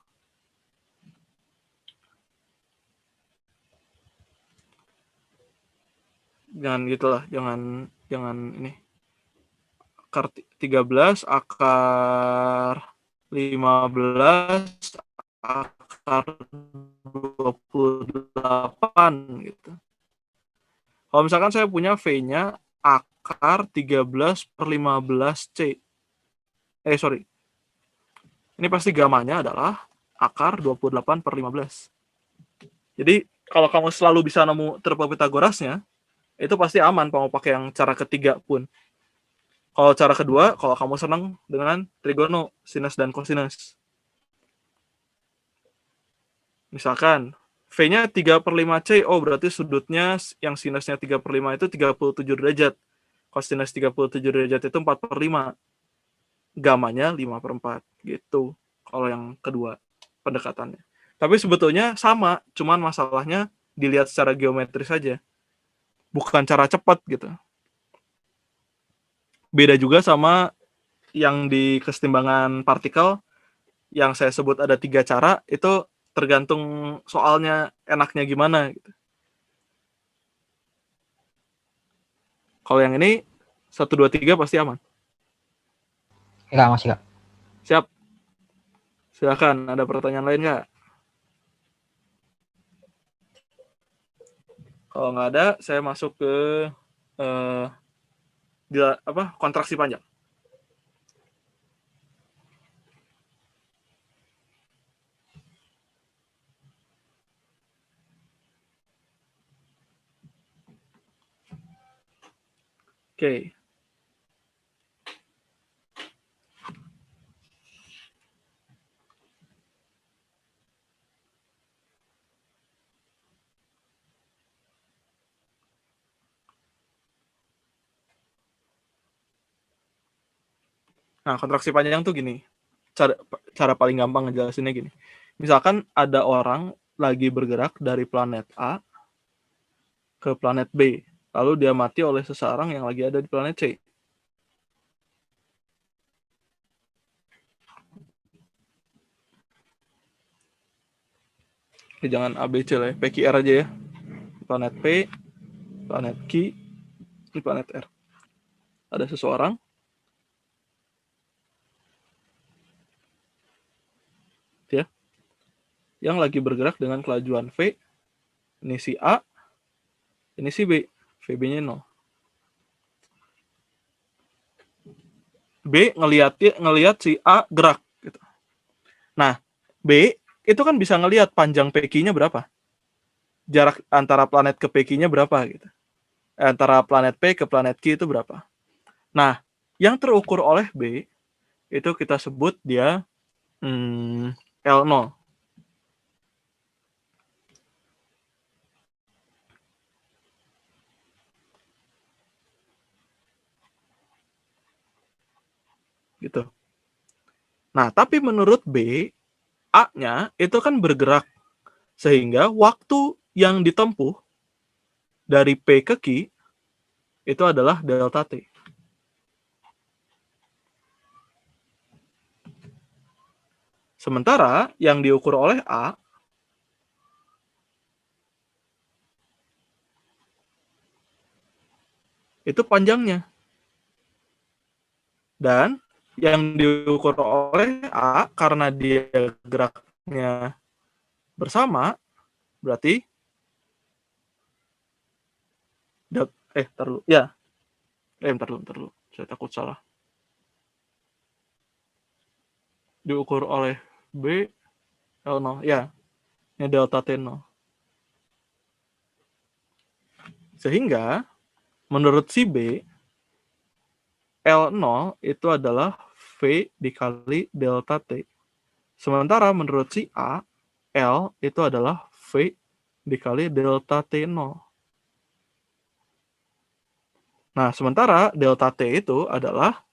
jangan gitulah, jangan ini. Akar 13, akar 15, akar 28 gitu. Kalau misalkan saya punya V-nya akar 13 per 15C. Sorry. Ini pasti gamanya adalah akar 28 per 15. Jadi, kalau kamu selalu bisa nemu triple Pythagorasnya, itu pasti aman mau pakai yang cara ketiga pun. Kalau cara kedua, kalau kamu senang dengan trigono, sinus dan kosinus. Misalkan, V-nya 3 per 5C, berarti sudutnya yang sinusnya 3 per 5 itu 37 derajat. Kosinus 37 derajat itu 4 per 5. Gamanya 5 per 4. Gitu, kalau yang kedua pendekatannya. Tapi sebetulnya sama, cuman masalahnya dilihat secara geometris saja. Bukan cara cepat gitu. Beda juga sama yang di kesetimbangan partikel, yang saya sebut ada 3 cara, itu tergantung soalnya enaknya gimana gitu. Kalau yang ini 1, 2, 3 pasti aman. Enggak masih Kak. Siap. Silakan, ada pertanyaan lain nggak? Kalau nggak ada, saya masuk ke kontraksi panjang. Oke. Nah, kontraksi panjang tuh gini. Cara paling gampang ngejelasinnya gini. Misalkan ada orang lagi bergerak dari planet A ke planet B, lalu dia mati oleh seseorang yang lagi ada di planet C. Jangan A, B, C lah ya. P, Q, R aja ya. Planet P, planet Q, ini planet R. Ada seseorang ya, yang lagi bergerak dengan kelajuan V. Ini si A, ini si B. VB-nya 0. B ngelihat si A gerak gitu. Nah, B itu kan bisa ngelihat panjang PQ-nya berapa. Jarak antara planet ke PQ-nya berapa gitu. Antara planet P ke planet Q itu berapa. Nah, yang terukur oleh B itu kita sebut dia L0. Nah, tapi menurut B, A-nya itu kan bergerak. Sehingga waktu yang ditempuh dari P ke Q itu adalah delta T. Sementara yang diukur oleh A itu panjangnya. Dan yang diukur oleh A karena dia geraknya bersama, berarti bentar dulu. Ya. Bentar dulu. Saya takut salah. Diukur oleh B L0. Ya. Ini delta T0. Sehingga menurut si B, L0 itu adalah V dikali delta T. Sementara menurut si A, L itu adalah V dikali delta T0. Nah, sementara delta T itu adalah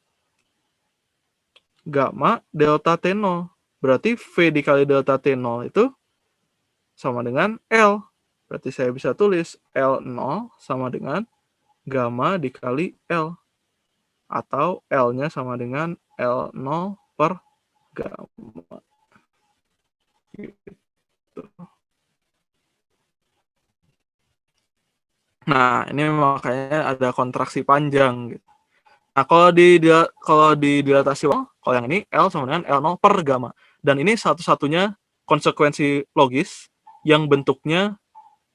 gamma delta T0. Berarti V dikali delta T0 itu sama dengan L. Berarti saya bisa tulis L0 sama dengan gamma dikali L. Atau L-nya sama dengan L0 per gamma. Gitu. Nah, ini makanya ada kontraksi panjang gitu. Nah, kalau di dilatasi wall, kalau yang ini L sama dengan L0 per gamma. Dan ini satu-satunya konsekuensi logis yang bentuknya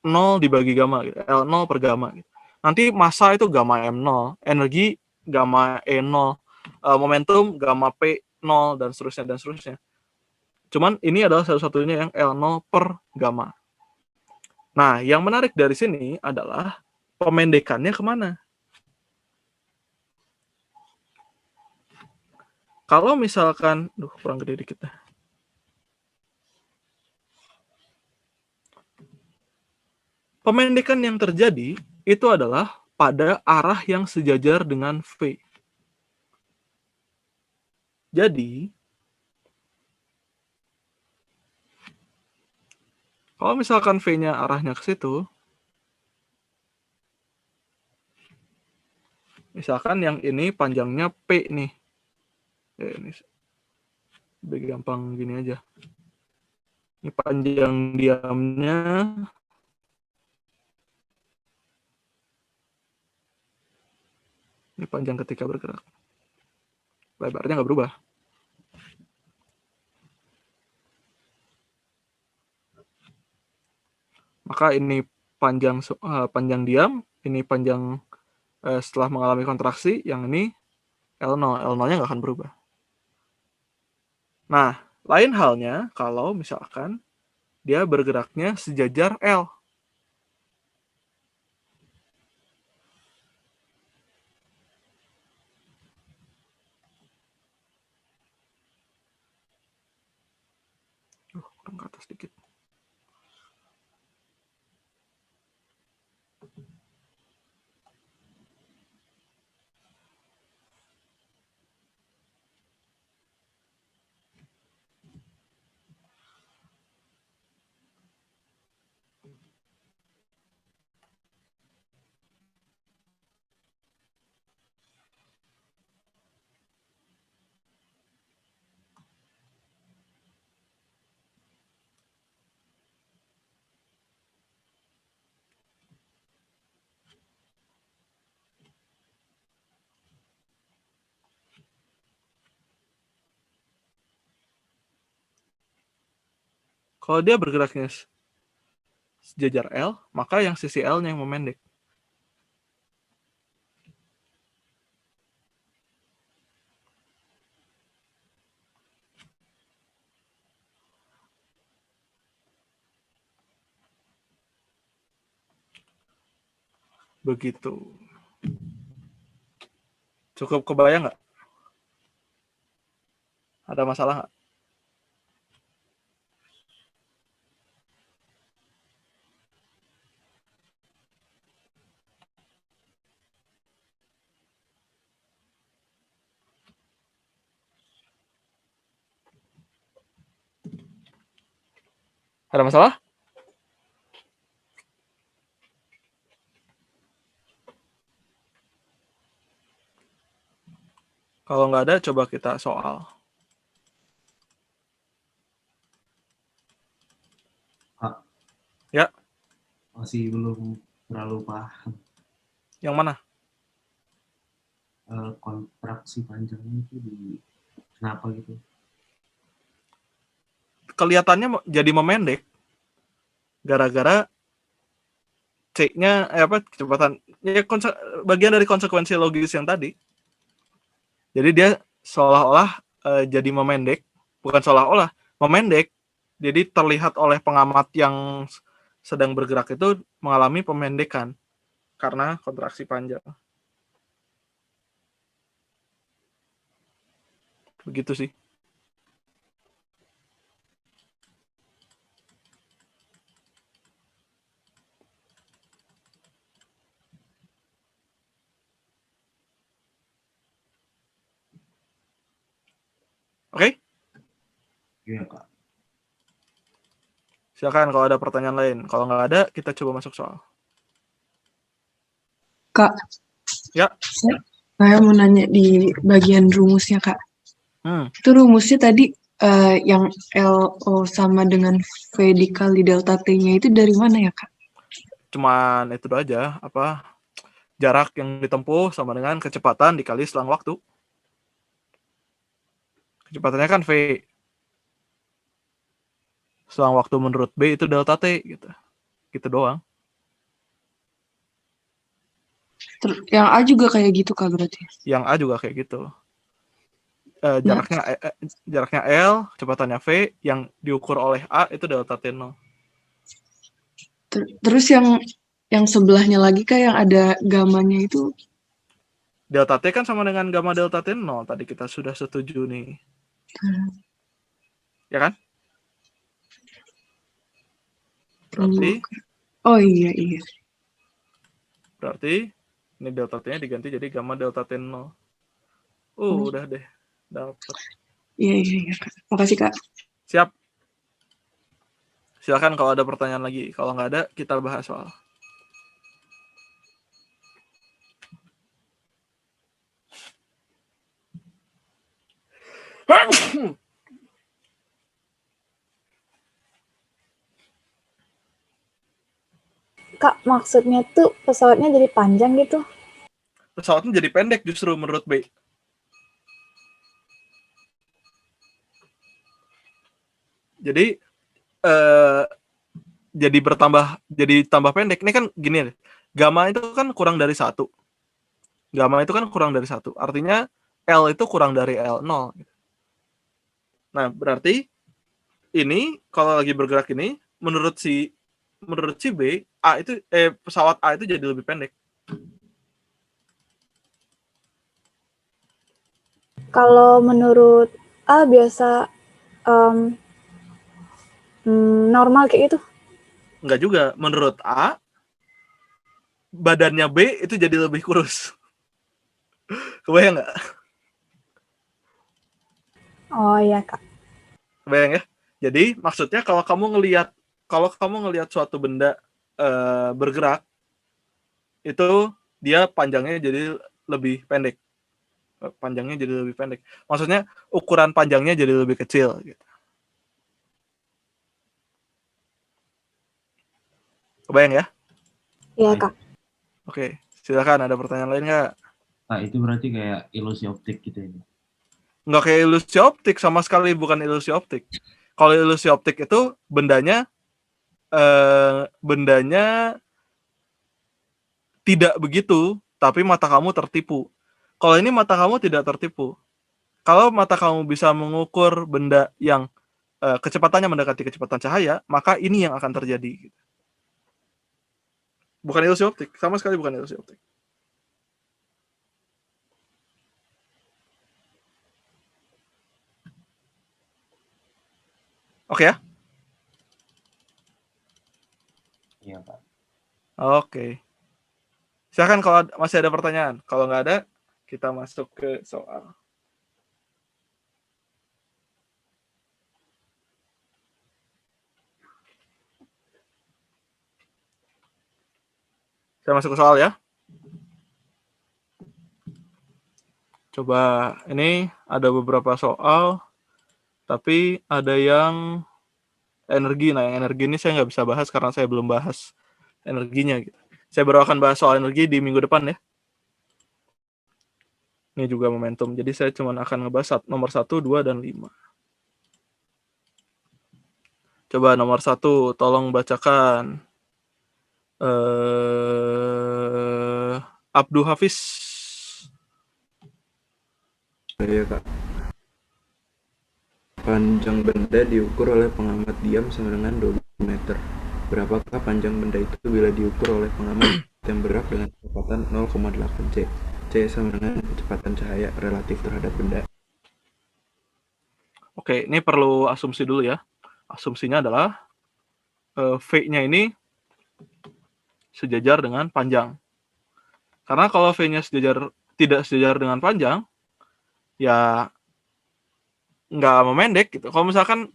0 dibagi gamma gitu. L0 per gamma gitu. Nanti massa itu gamma M0, energi gamma E0, momentum gamma P0 dan seterusnya. Cuman ini adalah satu-satunya yang L0 per gamma. Nah, yang menarik dari sini adalah pemendekannya kemana? Kalau misalkan, kurang gede dikit dah. Pemendekan yang terjadi itu adalah pada arah yang sejajar dengan V. Jadi, kalau misalkan V-nya arahnya ke situ, misalkan yang ini panjangnya P nih. Ya, ini lebih gampang gini aja. Ini panjang diamnya. Ini panjang ketika bergerak. Lebarnya nggak berubah. Maka ini panjang diam, ini panjang setelah mengalami kontraksi, yang ini L0. L0-nya nggak akan berubah. Nah, lain halnya kalau misalkan dia bergeraknya sejajar L. Kurang ke atas dikit. Kalau dia bergeraknya sejajar L, maka yang sisi L-nya yang memendek. Begitu. Cukup kebayang nggak? Ada masalah nggak? Ada masalah? Kalau nggak ada, coba kita soal. Kak. Ya. Masih belum terlalu paham. Yang mana? Kontraksi panjangnya itu kenapa gitu? Kelihatannya jadi memendek gara-gara C-nya kecepatan bagian dari konsekuensi logis yang tadi. Jadi dia seolah-olah jadi memendek, bukan seolah-olah, memendek. Jadi terlihat oleh pengamat yang sedang bergerak itu mengalami pemendekan karena kontraksi panjang. Begitu sih. Oke? Iya, Kak. Silakan kalau ada pertanyaan lain. Kalau nggak ada, kita coba masuk soal. Kak. Ya. Saya mau nanya di bagian rumusnya, Kak. Itu rumusnya tadi yang LO sama dengan V dikali delta T-nya itu dari mana ya, Kak? Cuman itu aja, jarak yang ditempuh sama dengan kecepatan dikali selang waktu. Kecepatannya kan V. Selang waktu menurut B itu delta T gitu. Gitu doang. Yang A juga kayak gitu, Kak, berarti? Yang A juga kayak gitu. Jaraknya L, kecepatannya V, yang diukur oleh A itu delta T0. Terus yang sebelahnya lagi, Kak, yang ada gamanya itu? Delta T kan sama dengan gamma delta T0. Tadi kita sudah setuju nih. Ya kan? Berarti? Oh iya. Berarti ini delta T-nya diganti jadi gamma delta T0. Udah deh. Dapat. Iya, Kak. Makasih, Kak. Siap. Silakan kalau ada pertanyaan lagi. Kalau nggak ada, kita bahas soal. Kak, maksudnya tuh pesawatnya jadi panjang gitu? Pesawatnya jadi pendek justru menurut B. Jadi jadi tambah pendek. Ini kan gini, gamma itu kan kurang dari 1. Artinya L itu kurang dari L0. Nah, berarti ini kalau lagi bergerak ini menurut si B, pesawat A itu jadi lebih pendek. Kalau menurut A biasa normal kayak gitu? Enggak juga. Menurut A, badannya B itu jadi lebih kurus. Kebayang nggak? Oh iya, Kak. Kebayang ya? Jadi maksudnya kalau kamu ngelihat suatu benda bergerak, itu dia panjangnya jadi lebih pendek. Maksudnya ukuran panjangnya jadi lebih kecil gitu. Kebayang ya? Iya, Kak. Oke, silakan ada pertanyaan lain nggak? Nah, itu berarti kayak ilusi optik gitu ya? Nggak kayak ilusi optik, sama sekali bukan ilusi optik. Kalau ilusi optik itu bendanya tidak begitu, tapi mata kamu tertipu. Kalau ini mata kamu tidak tertipu. Kalau mata kamu bisa mengukur benda yang kecepatannya mendekati kecepatan cahaya, maka ini yang akan terjadi. Bukan ilusi optik, sama sekali bukan ilusi optik. Oke ya? Iya, Pak. Oke. Silakan kalau masih ada pertanyaan. Kalau nggak ada, kita masuk ke soal. Saya masuk ke soal ya. Coba, ini ada beberapa soal, tapi ada yang energi. Nah, yang energi ini saya nggak bisa bahas karena saya belum bahas energinya. Gitu. Saya baru akan bahas soal energi di minggu depan ya. Ini juga momentum. Jadi saya cuma akan ngebahas nomor 1, 2, dan 5. Coba nomor 1, tolong bacakan. Abdul Hafiz. Iya kak. Panjang benda diukur oleh pengamat diam sama dengan 12 meter. Berapakah panjang benda itu bila diukur oleh pengamat yang bergerak dengan kecepatan 0,8 c? C sama dengan kecepatan cahaya relatif terhadap benda. Oke, ini perlu asumsi dulu ya. Asumsinya adalah V-nya ini sejajar dengan panjang. Karena kalau V-nya tidak sejajar dengan panjang, ya nggak memendek gitu. Kalau misalkan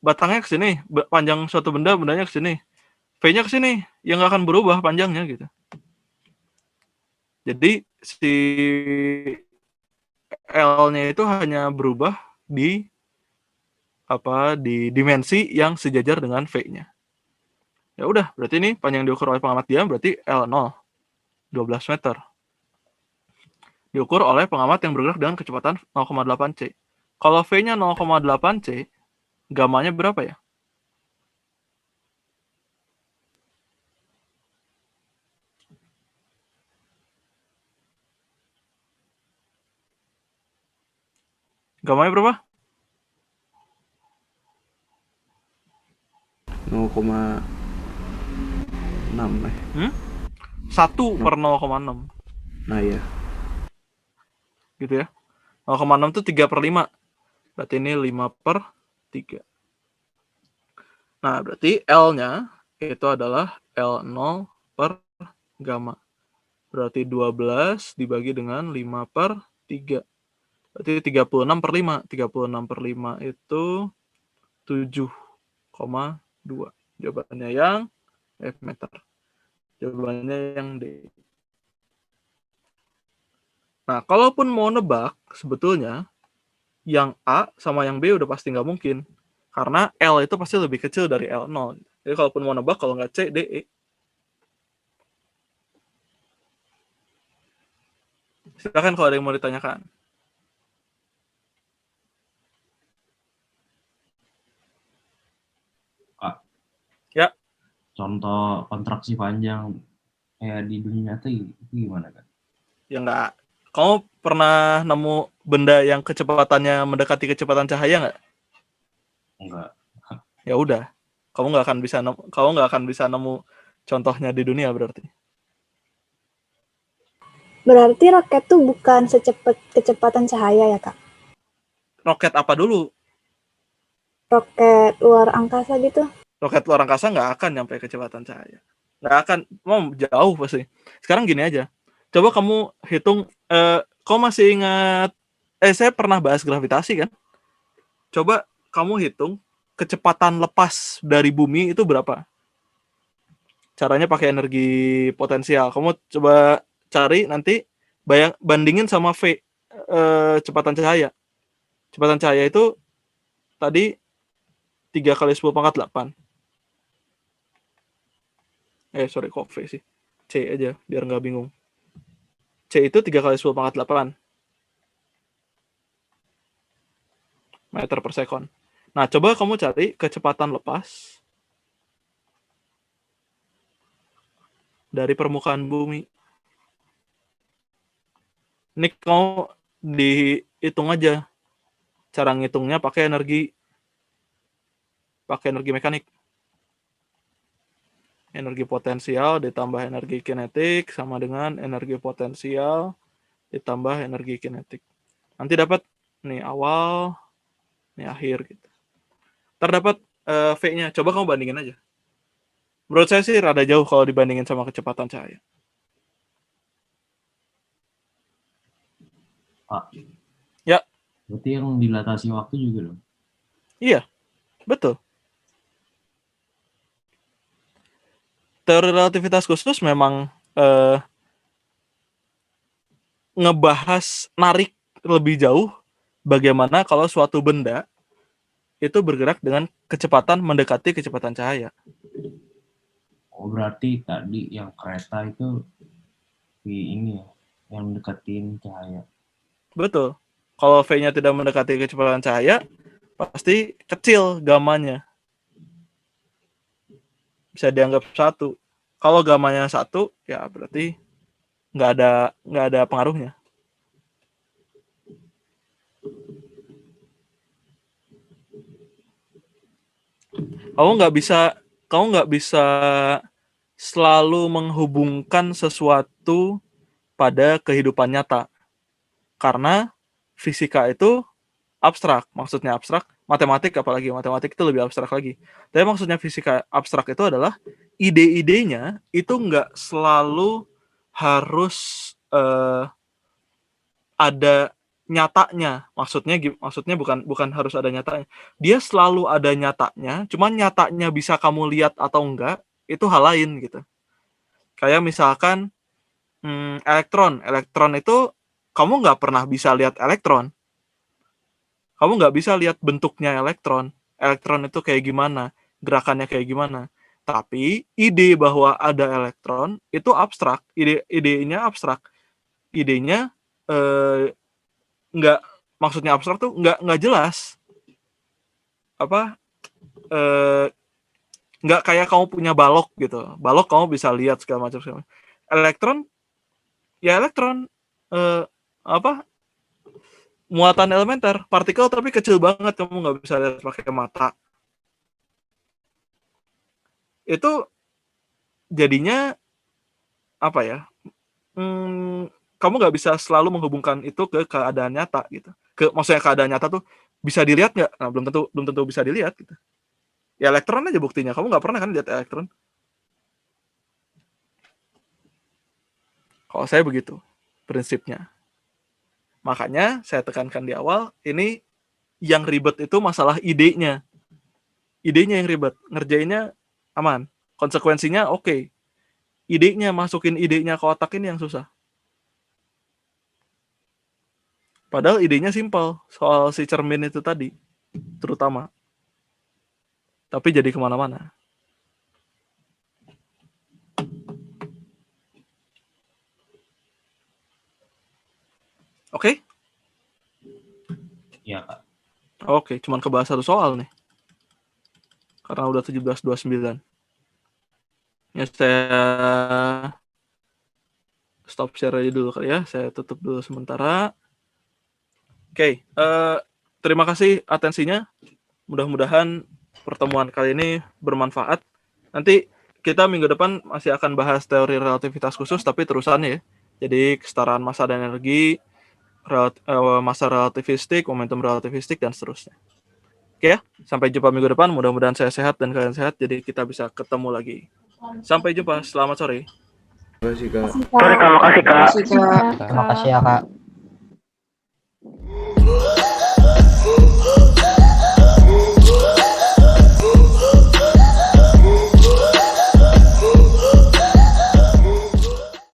batangnya ke sini, panjang suatu bendanya ke sini, V-nya ke sini, ya nggak akan berubah panjangnya gitu. Jadi si L-nya itu hanya berubah di dimensi yang sejajar dengan V-nya. Ya udah, berarti ini panjang diukur oleh pengamat diam berarti L0, 12 meter. Diukur oleh pengamat yang bergerak dengan kecepatan 0,8 c. Kalau V-nya 0,8 c, gamanya berapa ya? Gamanya berapa? 0,6 1 per 0,6. Nah ya. Gitu ya. 0,6 itu 3 per 5. Berarti ini 5 per 3. Nah, berarti L-nya itu adalah L0 per gamma. Berarti 12 dibagi dengan 5 per 3. Berarti 36 per 5. 36 per 5 itu 7,2. Jawabannya yang meter. Jawabannya yang D. Nah, kalaupun mau nebak, sebetulnya yang A sama yang B udah pasti nggak mungkin. Karena L itu pasti lebih kecil dari L0. Jadi kalaupun mau nebak, kalau nggak C, D, E. Silakan kalau ada yang mau ditanyakan. Kak. Ya. Contoh kontraksi panjang kayak di dunia nyata itu gimana kan? Ya nggak. Kamu pernah nemu benda yang kecepatannya mendekati kecepatan cahaya nggak? Enggak. Ya udah. Kamu nggak akan bisa nemu contohnya di dunia berarti. Berarti roket tuh bukan secepat kecepatan cahaya ya, Kak? Roket apa dulu? Roket luar angkasa gitu. Roket luar angkasa nggak akan nyampe kecepatan cahaya. Nggak akan. Mau jauh pasti. Sekarang gini aja. Coba kamu hitung. Kamu masih ingat? Saya pernah bahas gravitasi kan? Coba kamu hitung kecepatan lepas dari bumi itu berapa? Caranya pakai energi potensial. Kamu coba cari nanti bandingin sama V kecepatan cahaya. Kecepatan cahaya itu tadi 3 kali 10 pangkat 8. Sorry, kok V sih. C aja biar nggak bingung. C itu 3 kali 10 pangkat 8 meter per sekon. Nah, coba kamu cari kecepatan lepas dari permukaan bumi. Ini kamu dihitung aja. Cara ngitungnya pakai energi mekanik. Energi potensial ditambah energi kinetik sama dengan energi potensial ditambah energi kinetik. Nanti dapat nih awal, nih akhir gitu. Terdapat V-nya. Coba kamu bandingin aja. Menurut saya sih rada jauh kalau dibandingin sama kecepatan cahaya. Pak. Ya. Berarti yang dilatasi waktu juga dong? Iya, betul. teori relativitas khusus memang ngebahas narik lebih jauh bagaimana kalau suatu benda itu bergerak dengan kecepatan mendekati kecepatan cahaya. Oh, berarti tadi yang kereta itu di ini ya, yang deketin cahaya. Betul. Kalau V-nya tidak mendekati kecepatan cahaya, pasti kecil gamanya. Bisa dianggap 1. Kalau gamanya 1, ya berarti nggak ada pengaruhnya. Kamu nggak bisa selalu menghubungkan sesuatu pada kehidupan nyata. Karena fisika itu abstrak. Maksudnya abstrak, matematik apalagi. Matematik itu lebih abstrak lagi. Tapi maksudnya fisika abstrak itu adalah ide-idenya itu nggak selalu harus ada nyatanya. Maksudnya bukan harus ada nyatanya. Dia selalu ada nyatanya, cuman nyatanya bisa kamu lihat atau enggak, itu hal lain gitu. Kayak misalkan elektron itu kamu nggak pernah bisa lihat elektron. Kamu nggak bisa lihat bentuknya elektron itu kayak gimana, gerakannya kayak gimana. Tapi ide bahwa ada elektron itu abstrak, idenya abstrak. Idenya nggak, maksudnya abstrak tuh nggak jelas. Nggak kayak kamu punya balok gitu. Balok kamu bisa lihat segala macam. Elektron, ya elektron muatan elementer, partikel tapi kecil banget, kamu nggak bisa lihat pakai mata. Itu jadinya apa ya? Kamu nggak bisa selalu menghubungkan itu ke keadaan nyata gitu. Maksudnya keadaan nyata tuh bisa dilihat nggak? Nah, belum tentu bisa dilihat gitu. Ya elektron aja buktinya. Kamu nggak pernah kan lihat elektron? Kalau saya begitu prinsipnya. Makanya saya tekankan di awal, ini yang ribet itu masalah idenya. Idenya yang ribet, ngerjainnya aman. Konsekuensinya oke. Idenya, masukin idenya ke otak ini yang susah. Padahal idenya simpel, soal si cermin itu tadi, terutama. Tapi jadi kemana-mana. Oke? Iya, Kak. Oke, cuman kebahas satu soal nih. Karena udah 17.29. Ya saya stop share aja dulu kali ya. Saya tutup dulu sementara. Oke, terima kasih atensinya. Mudah-mudahan pertemuan kali ini bermanfaat. Nanti kita minggu depan masih akan bahas teori relativitas khusus, tapi terusannya ya. Jadi kesetaraan massa dan energi, massa relativistik, momentum relativistik, dan seterusnya. Oke ya, sampai jumpa minggu depan. Mudah-mudahan saya sehat dan kalian sehat, jadi kita bisa ketemu lagi. Sampai jumpa, selamat sore. Terima kasih, Kak. Terima kasih, Kak. Terima kasih ya Kak.